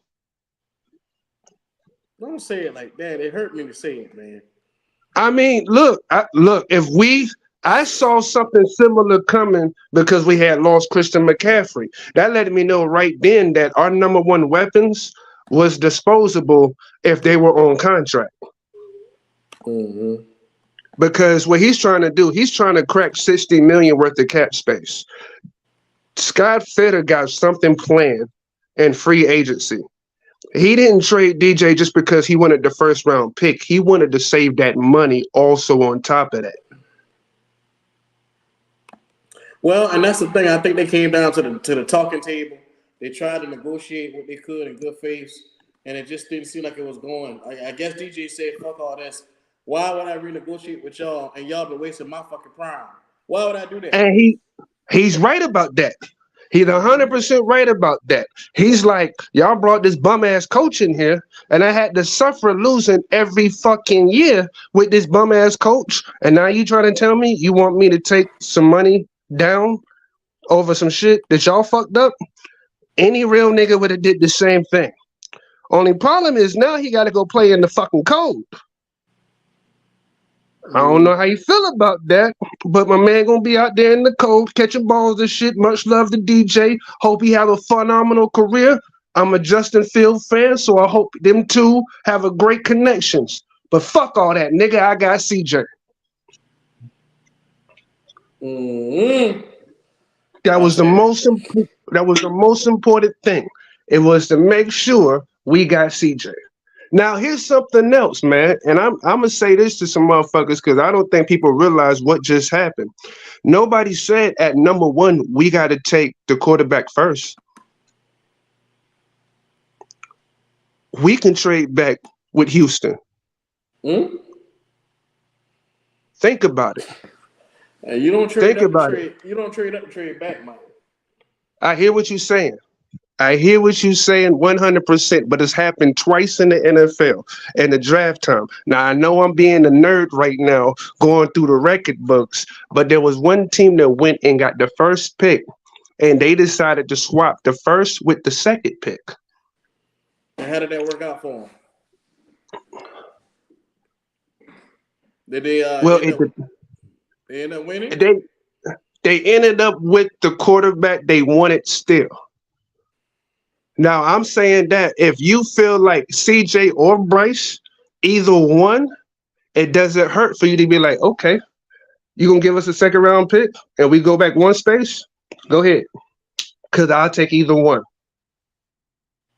Don't say it like that. It hurt me to say it, man. I mean, look, if I saw something similar coming because we had lost Christian McCaffrey. That let me know right then that our number one weapons was disposable if they were on contract. Mm-hmm. Because what he's trying to do, he's trying to crack 60 million worth of cap space. Scott Fitter got something planned in free agency. He didn't trade DJ just because he wanted the first round pick. He wanted to save that money also on top of that. Well, and that's the thing. I think they came down to the talking table. They tried to negotiate what they could in good faith, and it just didn't seem like it was going. I guess DJ said, "Fuck all this. Why would I renegotiate with y'all and y'all been wasting my fucking prime? Why would I do that?" And he's right about that. He's 100% right about that. He's like, y'all brought this bum ass coach in here, and I had to suffer losing every fucking year with this bum ass coach. And now you trying to tell me you want me to take some money down over some shit that y'all fucked up? Any real nigga would have did the same thing. Only problem is now he got to go play in the fucking cold. I don't know how you feel about that, but my man gonna be out there in the cold catching balls and shit. Much love to DJ. Hope he have a phenomenal career. I'm a Justin Field fan, so I hope them two have a great connections. But fuck all that, nigga. I got CJ. Mm-hmm. That was the most. That was the most important thing. It was to make sure we got CJ. Now here's something else, man, and I'm gonna say this to some motherfuckers because I don't think people realize what just happened. Nobody said at number one we got to take the quarterback first. We can trade back with Houston. Mm-hmm. Think about it. You don't trade Think up to about it. trade. You don't trade up to trade back, Mike. I hear what you're saying. I hear what you're saying 100%, but it's happened twice in the NFL in the draft time. Now, I know I'm being a nerd right now going through the record books, but there was one team that went and got the first pick, and they decided to swap the first with the second pick. And how did that work out for them? Did they end up winning? They ended up with the quarterback they wanted still. Now, I'm saying that if you feel like CJ or Bryce, either one, it doesn't hurt for you to be like, okay, you going to give us a second round pick and we go back one space? Go ahead. Because I'll take either one.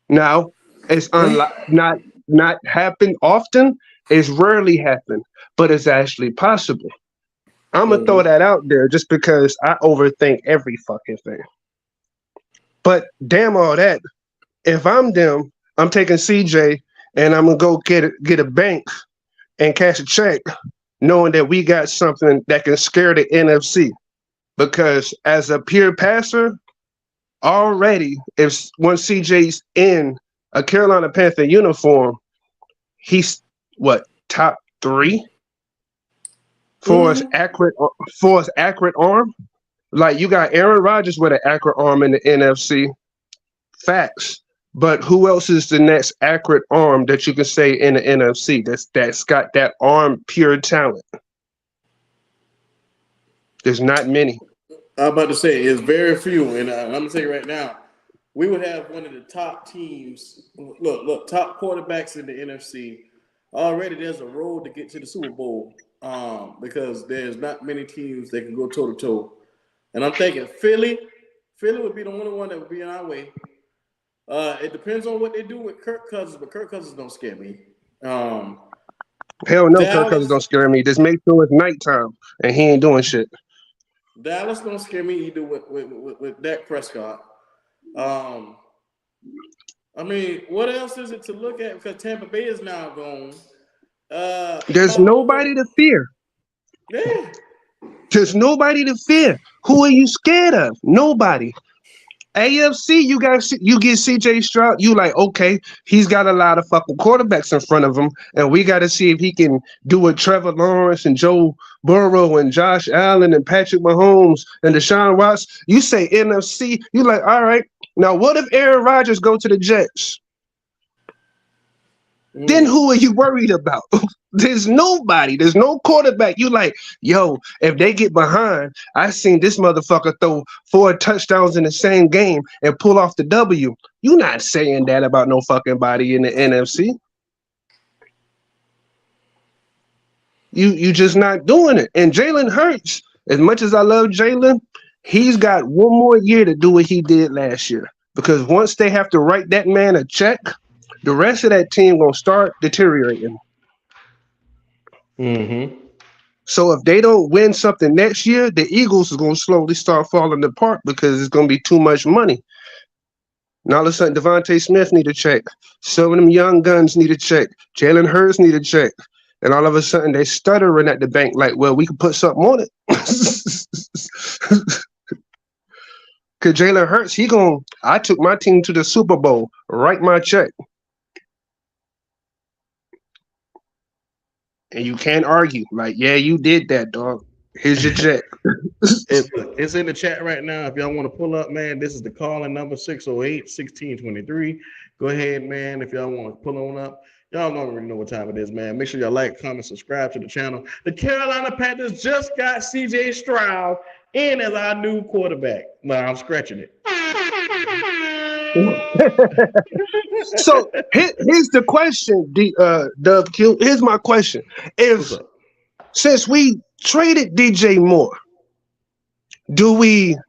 Now, it's not happen often. It's rarely happen, but it's actually possible. I'm going to throw that out there just because I overthink every fucking thing. But damn all that. If I'm them, I'm taking CJ and I'm gonna go get a bank and cash a check, knowing that we got something that can scare the NFC. Because as a pure passer, already if once CJ's in a Carolina Panther uniform, he's what top 3 for his accurate arm. Like you got Aaron Rodgers with an accurate arm in the NFC. Facts. But who else is the next accurate arm that you can say in the NFC that's got that arm pure talent? There's not many. I'm about to say it's very few, and I'm gonna say right now, we would have one of the top teams. Look, top quarterbacks in the NFC. Already, there's a road to get to the Super Bowl because there's not many teams that can go toe to toe. And I'm thinking Philly would be the only one that would be in our way. It depends on what they do with Kirk Cousins, but Kirk Cousins don't scare me. Hell no, Kirk Cousins don't scare me. Just make sure it's nighttime and he ain't doing shit. Dallas don't scare me either with Dak Prescott. I mean, what else is it to look at? Because Tampa Bay is now gone. There's nobody to fear. Yeah. There's nobody to fear. Who are you scared of? Nobody. AFC, you get CJ Stroud. You like, okay, he's got a lot of fucking quarterbacks in front of him, and we got to see if he can do what Trevor Lawrence and Joe Burrow and Josh Allen and Patrick Mahomes and Deshaun Watson. You say NFC, you like, all right. Now, what if Aaron Rodgers go to the Jets? Then who are you worried about? There's nobody. There's no quarterback. You like, yo, if they get behind, I seen this motherfucker throw 4 touchdowns in the same game and pull off the W. You not saying that about no fucking body in the NFC. You just not doing it. And Jalen Hurts, as much as I love Jalen, he's got one more year to do what he did last year. Because once they have to write that man a check, the rest of that team gonna start deteriorating. Mm-hmm. So if they don't win something next year, the Eagles is gonna slowly start falling apart because it's gonna be too much money. Now all of a sudden, Devontae Smith need a check. Some of them young guns need a check. Jalen Hurts need a check. And all of a sudden, they stuttering at the bank like, well, we can put something on it. Because Jalen Hurts, I took my team to the Super Bowl. Write my check. And you can't argue. Like, yeah, you did that, dog. Here's your check. It's in the chat right now. If y'all want to pull up, man, this is the calling number 608-1623. Go ahead, man. If y'all want to pull on up. Y'all don't already know what time it is, man. Make sure y'all like, comment, subscribe to the channel. The Carolina Panthers just got CJ Stroud in as our new quarterback. No, I'm scratching it. So here's the question, Dub Q. Here's my question. Since we traded DJ Moore, do we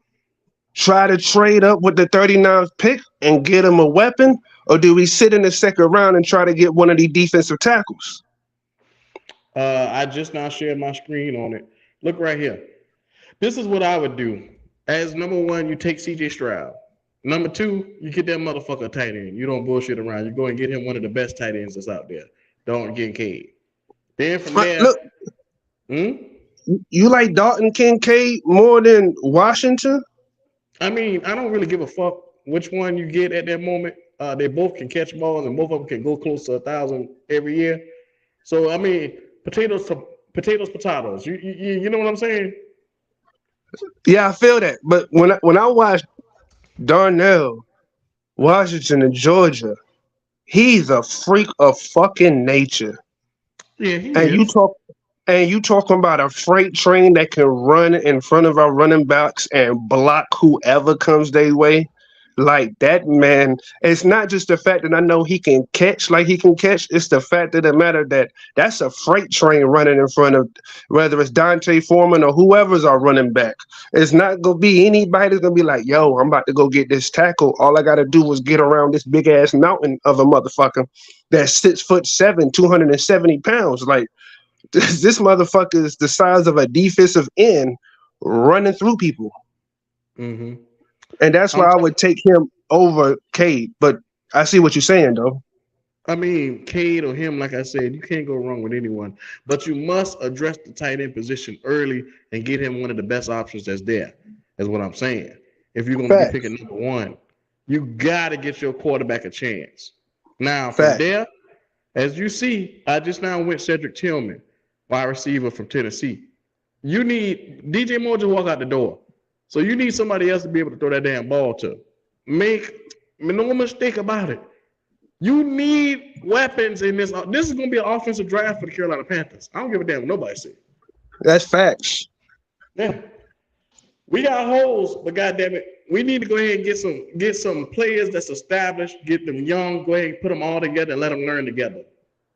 try to trade up with the 39th pick and get him a weapon? Or do we sit in the second round and try to get one of the defensive tackles? I just now shared my screen on it. Look right here. This is what I would do. As number one, you take CJ Stroud. Number two, you get that motherfucker tight end. You don't bullshit around. You go and get him one of the best tight ends that's out there. Don't get Kincaid. Then from there, look, you like Dalton Kincaid more than Washington? I mean, I don't really give a fuck which one you get at that moment. They both can catch balls and both of them can go close to 1,000 every year. So I mean, potatoes. You know what I'm saying? Yeah, I feel that. But when I watch Darnell, Washington, and Georgia, he's a freak of fucking nature. Yeah, he and is. You talking about a freight train that can run in front of our running backs and block whoever comes their way. Like that man, it's not just the fact that I know he can catch like he can catch. It's the fact of the matter that that's a freight train running in front of, whether it's Dante Foreman or whoever's our running back. It's not going to be anybody that's going to be like, yo, I'm about to go get this tackle. All I got to do is get around this big ass mountain of a motherfucker that's 6'7", 270 pounds. Like this motherfucker is the size of a defensive end running through people. Mm-hmm. And that's why I would take him over Cade. But I see what you're saying, though. I mean, Cade or him, like I said, you can't go wrong with anyone. But you must address the tight end position early and get him one of the best options that's there, is what I'm saying. If you're going to be picking number one, you got to get your quarterback a chance. Now, from there, as you see, I just now went Cedric Tillman, wide receiver from Tennessee. You need DJ Moore to walk out the door. So you need somebody else to be able to throw that damn ball to. Make no mistake about it. You need weapons in this. This is going to be an offensive draft for the Carolina Panthers. I don't give a damn what nobody says. That's facts. Yeah. We got holes, but goddamn it, we need to go ahead and get some players that's established, get them young, go ahead and put them all together and let them learn together.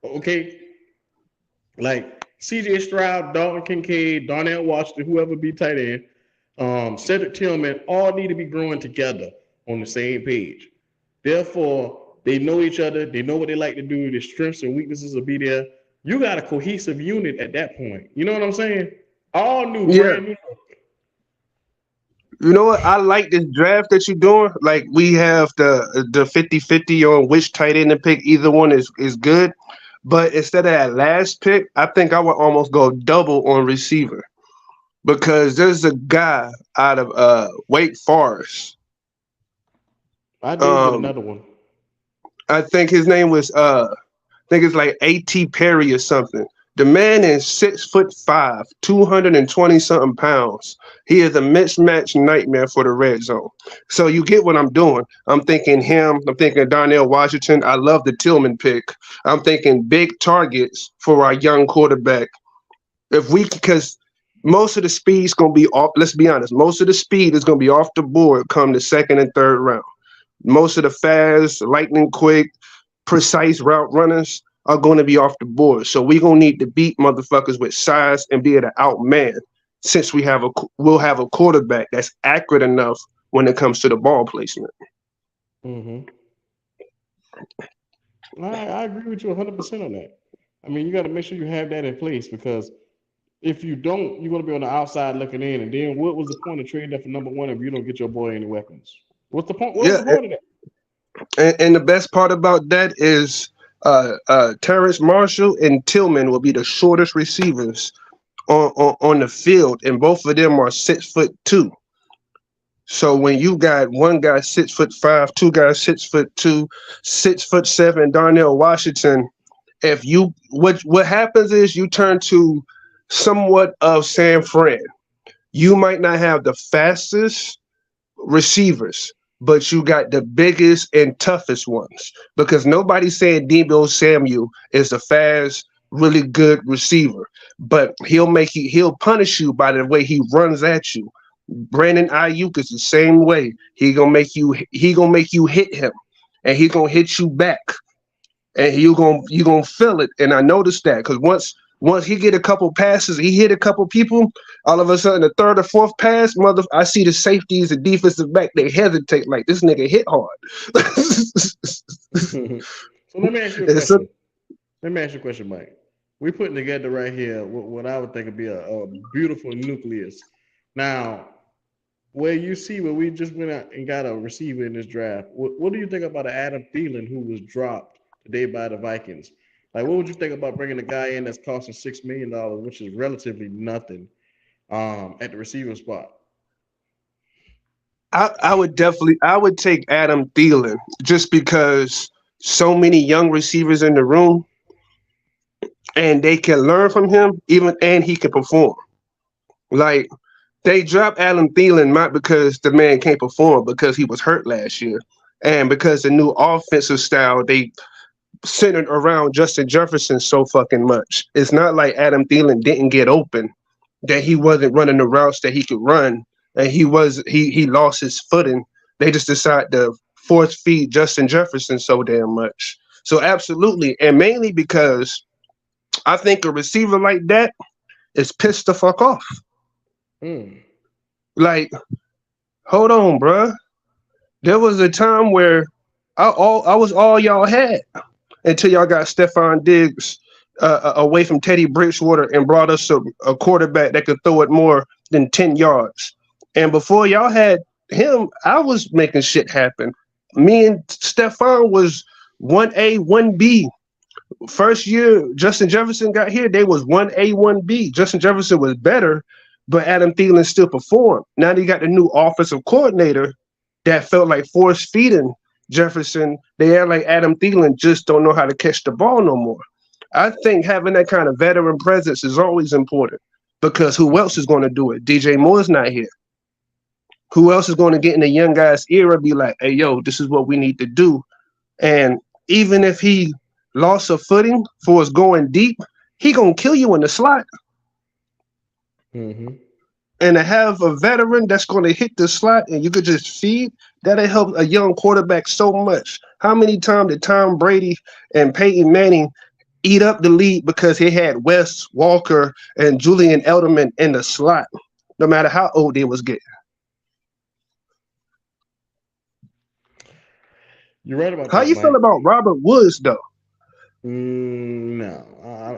Okay? Like CJ Stroud, Dalton Kincaid, Darnell Washington, whoever be tight end. Cedric Tillman all need to be growing together on the same page. Therefore, they know each other. They know what they like to do. Their strengths and weaknesses will be there. You got a cohesive unit at that point. You know what I'm saying? All new, brand new. You know what? I like this draft that you're doing. Like we have the 50-50 on which tight end to pick. Either one is good. But instead of that last pick, I think I would almost go double on receiver. Because there's a guy out of Wake Forest I did get Um, another one. I think his name was I think it's like A.T. Perry or something. The man is 6'5", 220 something pounds. He is a mismatch nightmare for the red zone. So you get what I'm doing. I'm thinking him. I'm thinking Darnell Washington. I love the Tillman pick. I'm thinking big targets for our young quarterback. If we, because most of the speed's gonna be off. Let's be honest. Most of the speed is gonna be off the board come the second and third round. Most of the fast, lightning quick, precise route runners are going to be off the board. So we're going to need to beat motherfuckers with size and be able to outman since we'll have a quarterback that's accurate enough when it comes to the ball placement. Hmm. I agree with you 100% on that. I mean, you got to make sure you have that in place because if you don't, you're going to be on the outside looking in. And then what was the point of trading up for number one if you don't get your boy any weapons? What's the point? What was Yeah, the point of that? and the best part about that is Terrence Marshall and Tillman will be the shortest receivers on the field, and both of them are 6'2". So when you got one guy 6'5", two guys 6'2", 6'7", Darnell Washington, if you what happens is you turn to somewhat of San Fran. You might not have the fastest receivers, but you got the biggest and toughest ones because nobody's saying Debo Samuel is a fast, really good receiver, but he'll punish you by the way he runs at you. Brandon Ayuk is the same way. He gonna make you hit him, and he gonna hit you back, and you gonna feel it. And I noticed that because once he get a couple passes, he hit a couple people. All of a sudden, the third or fourth pass, I see the safeties, the defensive back, they hesitate like this nigga hit hard. So let me ask you a It's a- question. Let me ask you a question, Mike. We're putting together right here what I would think would be a beautiful nucleus. Now, where you see where we just went out and got a receiver in this draft, what do you think about Adam Thielen who was dropped today by the Vikings? Like, what would you think about bringing a guy in that's costing $6 million, which is relatively nothing, at the receiver spot? I would take Adam Thielen just because so many young receivers in the room and they can learn from him even and he can perform. Like they dropped Adam Thielen not because the man can't perform, because he was hurt last year. And because the new offensive style, they centered around Justin Jefferson so fucking much. It's not like Adam Thielen didn't get open, that he wasn't running the routes that he could run, and he lost his footing. They just decided to force feed Justin Jefferson so damn much. So absolutely, and mainly because I think a receiver like that is pissed the fuck off. Mm. Like, hold on, bruh. There was a time where I was all y'all had until y'all got Stephon Diggs away from Teddy Bridgewater and brought us a quarterback that could throw it more than 10 yards. And before y'all had him, I was making shit happen. Me and Stephon was 1A, 1B. First year Justin Jefferson got here, they was 1A, 1B. Justin Jefferson was better, but Adam Thielen still performed. Now they got the new offensive coordinator that felt like force feeding Jefferson. They act like Adam Thielen just don't know how to catch the ball no more. I think having that kind of veteran presence is always important because who else is going to do it? DJ Moore's not here. Who else is going to get in the young guy's ear and be like, hey, yo, this is what we need to do? And even if he lost a footing for us going deep, he going to kill you in the slot. Mm-hmm. And to have a veteran that's going to hit the slot and you could just feed, that'll help a young quarterback so much. How many times did Tom Brady and Peyton Manning eat up the lead because he had Wes Walker and Julian Edelman in the slot, no matter how old they was getting? You're right about How that, you feel Mike. about Robert Woods, though? No,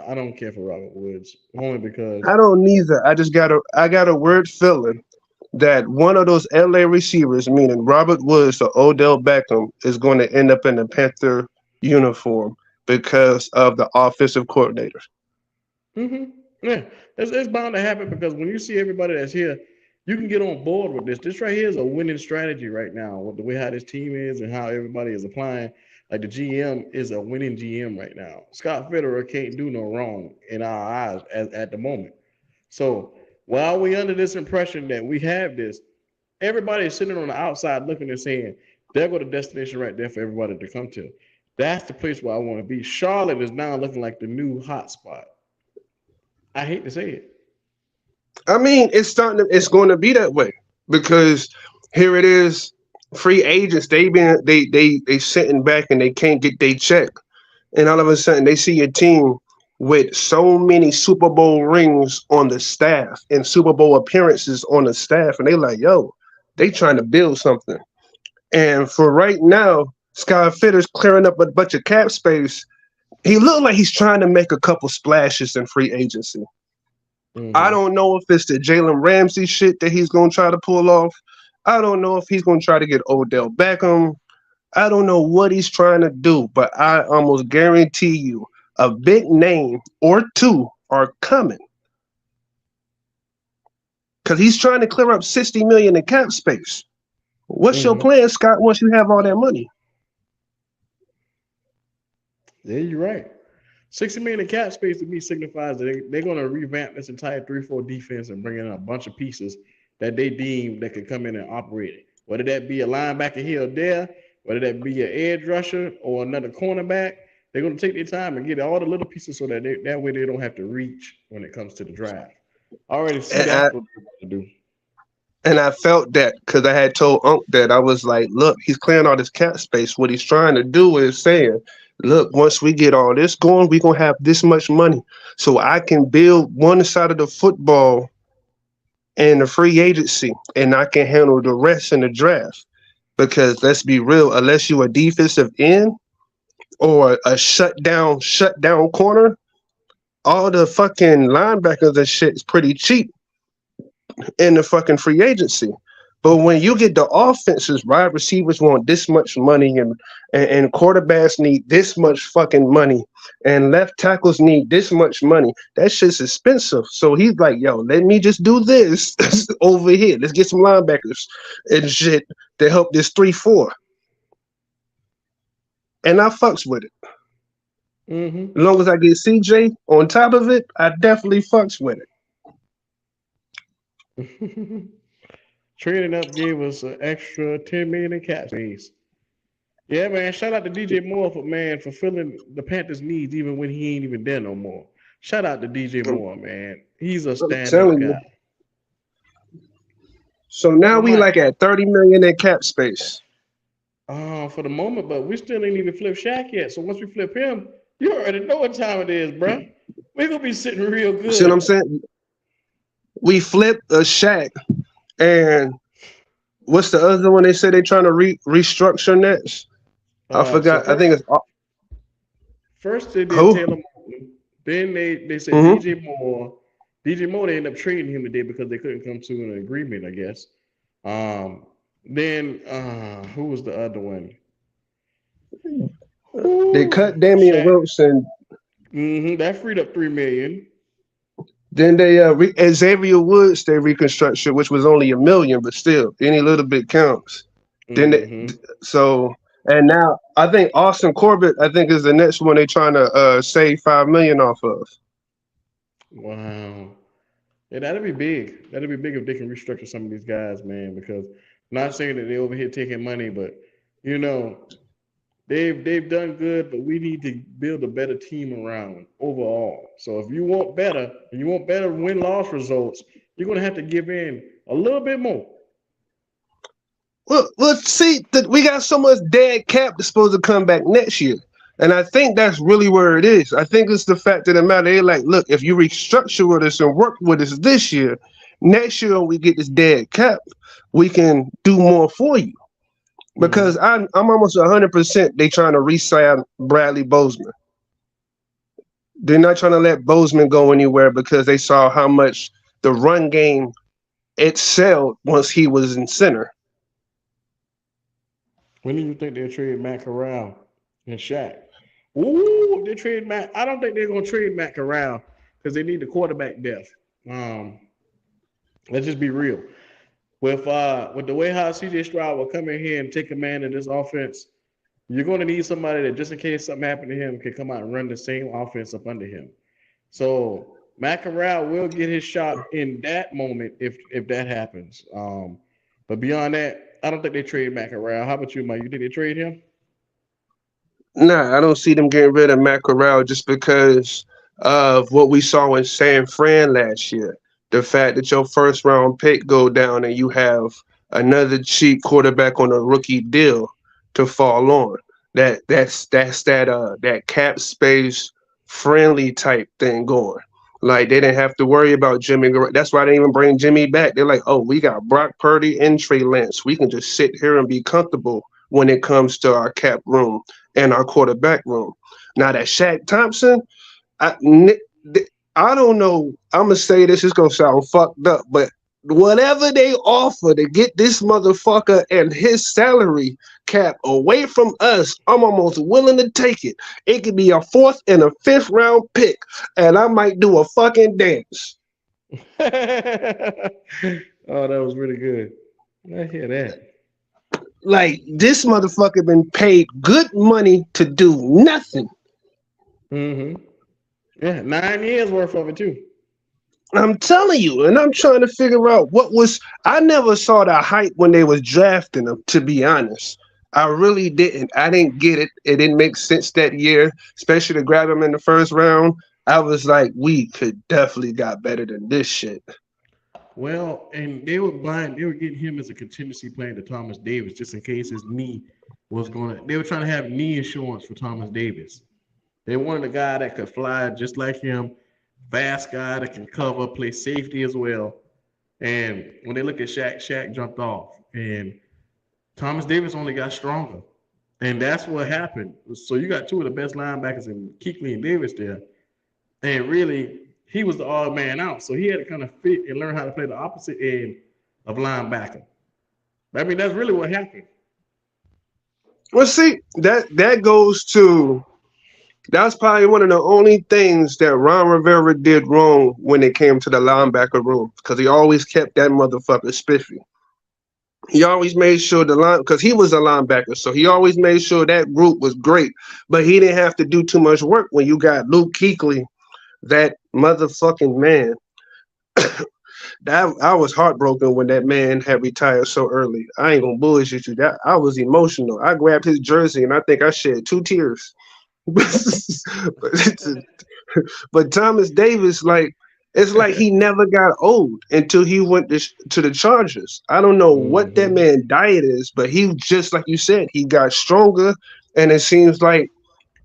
I don't care for Robert Woods only because I don't neither. I got a weird feeling that one of those LA receivers, meaning Robert Woods or Odell Beckham, is going to end up in the Panther uniform because of the offensive coordinator. yeah, it's bound to happen because when you see everybody that's here, you can get on board with this. This right here is a winning strategy right now. With the way how this team is and how everybody is applying, like the GM is a winning GM right now. Scott Fitterer can't do no wrong in our eyes at the moment. So while we under this impression that we have this, everybody is sitting on the outside looking and saying, there go the destination right there for everybody to come to. That's the place where I want to be. Charlotte is now looking like the new hot spot. I hate to say it. I mean, it's going to be that way because here it is, free agents. They sitting back and they can't get their check, and all of a sudden they see a team with so many Super Bowl rings on the staff and Super Bowl appearances on the staff, and they like, yo, they trying to build something. And for right now, Scott Fitter's clearing up a bunch of cap space. He looked like he's trying to make a couple splashes in free agency. I don't know if it's the Jalen Ramsey shit that he's going to try to pull off. I don't know if he's going to try to get Odell Beckham. I don't know what he's trying to do, but I almost guarantee you a big name or two are coming. Because he's trying to clear up $60 million in cap space. What's your plan, Scott, once you have all that money? Yeah, you're right. 60 million in cap space to me signifies that they're going to revamp this entire 3-4 defense and bring in a bunch of pieces that they deem that could come in and operate it. Whether that be a linebacker here or there, whether that be an edge rusher or another cornerback, they're going to take their time and get all the little pieces so that that way they don't have to reach when it comes to the draft. I already see that's what they're going to do. And I felt that because I had told Unc that I was like, look, he's clearing all this cap space. What he's trying to do is saying, look, once we get all this going, we're going to have this much money. So I can build one side of the football and the free agency, and I can handle the rest in the draft. Because let's be real, unless you're a defensive end or a shutdown corner, all the fucking linebackers and shit is pretty cheap in the fucking free agency. But when you get the offenses, wide receivers want this much money and quarterbacks need this much fucking money and left tackles need this much money. That shit's expensive. So he's like, yo, let me just do this over here. Let's get some linebackers and shit to help this 3-4. And I fucks with it. As long as I get CJ on top of it, I definitely fucks with it. Trading up gave us an extra 10 million in cap space. Yeah, man. Shout out to DJ Moore for fulfilling the Panthers' needs even when he ain't even there no more. Shout out to DJ Moore, man. He's a stand-up guy. So now we like at 30 million in cap space. For the moment, but we still ain't even flipped Shaq yet. So once we flip him, you already know what time it is, bro. We're gonna be sitting real good. See what I'm saying? We flipped a Shaq. And what's the other one they said they're trying to restructure next? I forgot. So I think it's first they did Taylor Moton. Then they said DJ Moore. DJ Moore, they ended up trading him today because they couldn't come to an agreement, I guess. Then who was the other one? They cut Damian Wilson. That freed up $3 million. Then they Xavier Woods they reconstruction, which was only $1 million, but still any little bit counts. Then and now I think Austin Corbett I think is the next one they're trying to save $5 million off of. Wow, yeah, that'd be big. That'd be big if they can restructure some of these guys, man. Because not saying that they're over here taking money, but you know. They've done good, but we need to build a better team around overall. So if you want better, and you want better win-loss results, you're going to have to give in a little bit more. Well, see, we got so much dead cap that's supposed to come back next year. And I think that's really where it is. I think it's the fact of the matter. They're like, look, if you restructure with us and work with us this year, next year when we get this dead cap, we can do more for you. Because I'm almost 100% they trying to re-sign Bradley Bozeman. They're not trying to let Bozeman go anywhere because they saw how much the run game excelled once he was in center. When do you think they'll trade Matt Corral and Shaq? Ooh, they trade Matt. I don't think they're going to trade Matt Corral because they need the quarterback depth. Let's just be real. with the way how CJ Stroud will come in here and take command of this offense, you're going to need somebody that just in case something happened to him can come out and run the same offense up under him. So Matt Corral will get his shot in that moment if that happens. But beyond that, I don't think they trade Matt Corral. How about you, Mike? You think they trade him? Nah, I don't see them getting rid of Matt Corral just because of what we saw in San Fran last year. The fact that your first round pick go down and you have another cheap quarterback on a rookie deal to fall on. That cap space friendly type thing going. Like they didn't have to worry about Jimmy. That's why they didn't even bring Jimmy back. They're like, oh, we got Brock Purdy and Trey Lance. We can just sit here and be comfortable when it comes to our cap room and our quarterback room. Now that Shaq Thompson, I, I don't know. I'm gonna say this. It's gonna sound fucked up, but whatever they offer to get this motherfucker and his salary cap away from us, I'm almost willing to take it. It could be a 4th and a 5th round pick, and I might do a fucking dance. Oh, that was really good. I hear that. Like this motherfucker been paid good money to do nothing. Mm-hmm. Yeah, 9 years worth of it too. I'm telling you, and I'm trying to figure out what was. I never saw the hype when they was drafting him. To be honest, I really didn't. I didn't get it. It didn't make sense that year, especially to grab him in the first round. I was like, we could definitely got better than this shit. Well, and they were buying, they were getting him as a contingency plan to Thomas Davis, just in case his knee was going to. They were trying to have knee insurance for Thomas Davis. They wanted a guy that could fly just like him, fast guy that can cover, play safety as well. And when they look at Shaq, Shaq jumped off, and Thomas Davis only got stronger, and that's what happened. So you got two of the best linebackers in Kuechly and Davis there, and really he was the odd man out. So he had to kind of fit and learn how to play the opposite end of linebacker. I mean, that's really what happened. Well, see, that goes to. That's probably one of the only things that Ron Rivera did wrong when it came to the linebacker room, because he always kept that motherfucker spiffy. He always made sure the line, because he was a linebacker, so he always made sure that group was great, but he didn't have to do too much work when you got Luke Kuechly, that motherfucking man. That I was heartbroken when that man had retired so early. I ain't gonna bullshit you. That I was emotional. I grabbed his jersey and I think I shed 2 tears. but Thomas Davis, like, it's like he never got old until he went to the Chargers. I don't know what that man diet is, but he just like you said, he got stronger, and it seems like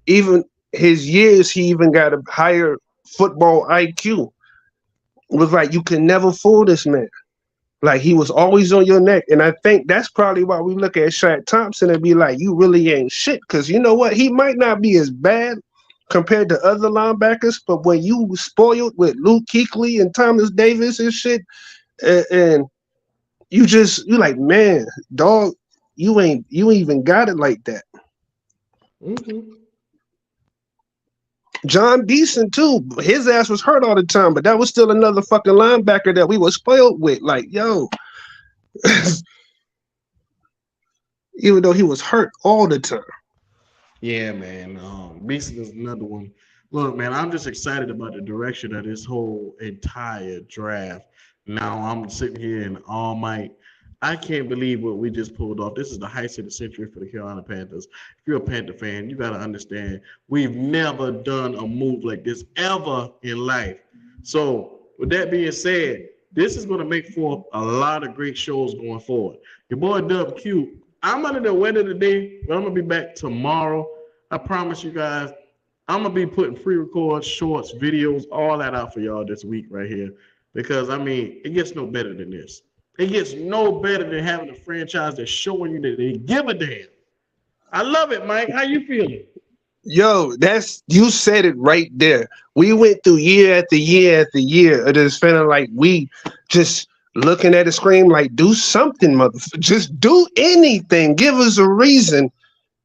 even his years, he even got a higher football IQ. It was like you can never fool this man. Like he was always on your neck. And I think that's probably why we look at Shaq Thompson and be like, you really ain't shit. Because you know what? He might not be as bad compared to other linebackers, but when you spoiled with Luke Kuechly and Thomas Davis and shit, and you like, man, dog, you ain't even got it like that. Mm-hmm. John Beeson too, his ass was hurt all the time, but that was still another fucking linebacker that we were spoiled with. Like, yo, even though he was hurt all the time. Yeah, man. Beeson is another one. Look, man, I'm just excited about the direction of this whole entire draft. Now I'm sitting here in all might. I can't believe what we just pulled off. This is the heist of the century for the Carolina Panthers. If you're a Panther fan, you got to understand we've never done a move like this ever in life. So with that being said, this is going to make for a lot of great shows going forward. Your boy Dub Q, I'm under the weather today, but I'm going to be back tomorrow. I promise you guys, I'm going to be putting free records, shorts, videos, all that out for y'all this week right here. Because, I mean, it gets no better than this. It gets no better than having a franchise that's showing you that they give a damn. I love it, Mike. How you feeling? Yo, you said it right there. We went through year after year after year. It is feeling like we just looking at the screen like, do something, motherfucker. Just do anything. Give us a reason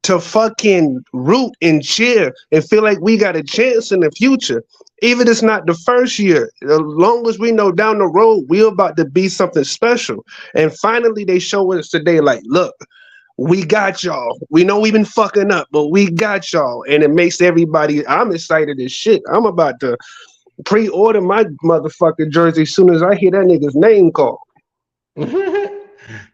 to fucking root and cheer and feel like we got a chance in the future. Even if it's not the first year, as long as we know down the road we're about to be something special. And finally, they show us today, like, look, we got y'all. We know we've been fucking up, but we got y'all. And it makes everybody, I'm excited as shit. I'm about to pre-order my motherfucking jersey as soon as I hear that nigga's name called.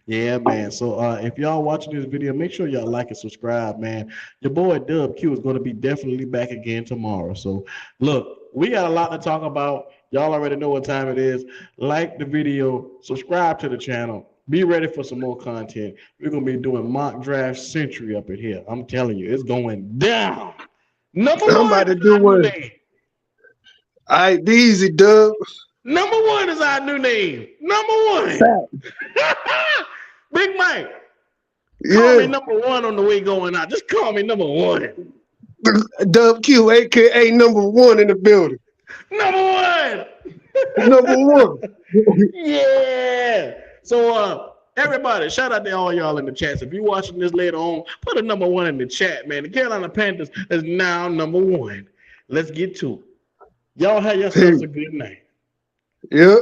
Yeah, man. So if y'all watching this video, make sure y'all like and subscribe, man. Your boy Dub Q is going to be definitely back again tomorrow. So look, we got a lot to talk about. Y'all already know what time it is. Like the video, subscribe to the channel. Be ready for some more content. We're going to be doing mock draft century up in here. I'm telling you, it's going down. Number I'm one about to is do our new one. name. All right, be easy, Dub. Number one is our new name. Number one. Big Mike. Call me Yeah. number one on the way going out. Just call me number one. Dub Q, aka number one in the building. Number one. Number one. Yeah. So everybody, shout out to all y'all in the chats. If you're watching this later on, put a number one in the chat, man. The Carolina Panthers is now number one. Let's get to it. Y'all have yourselves a good night. Yep.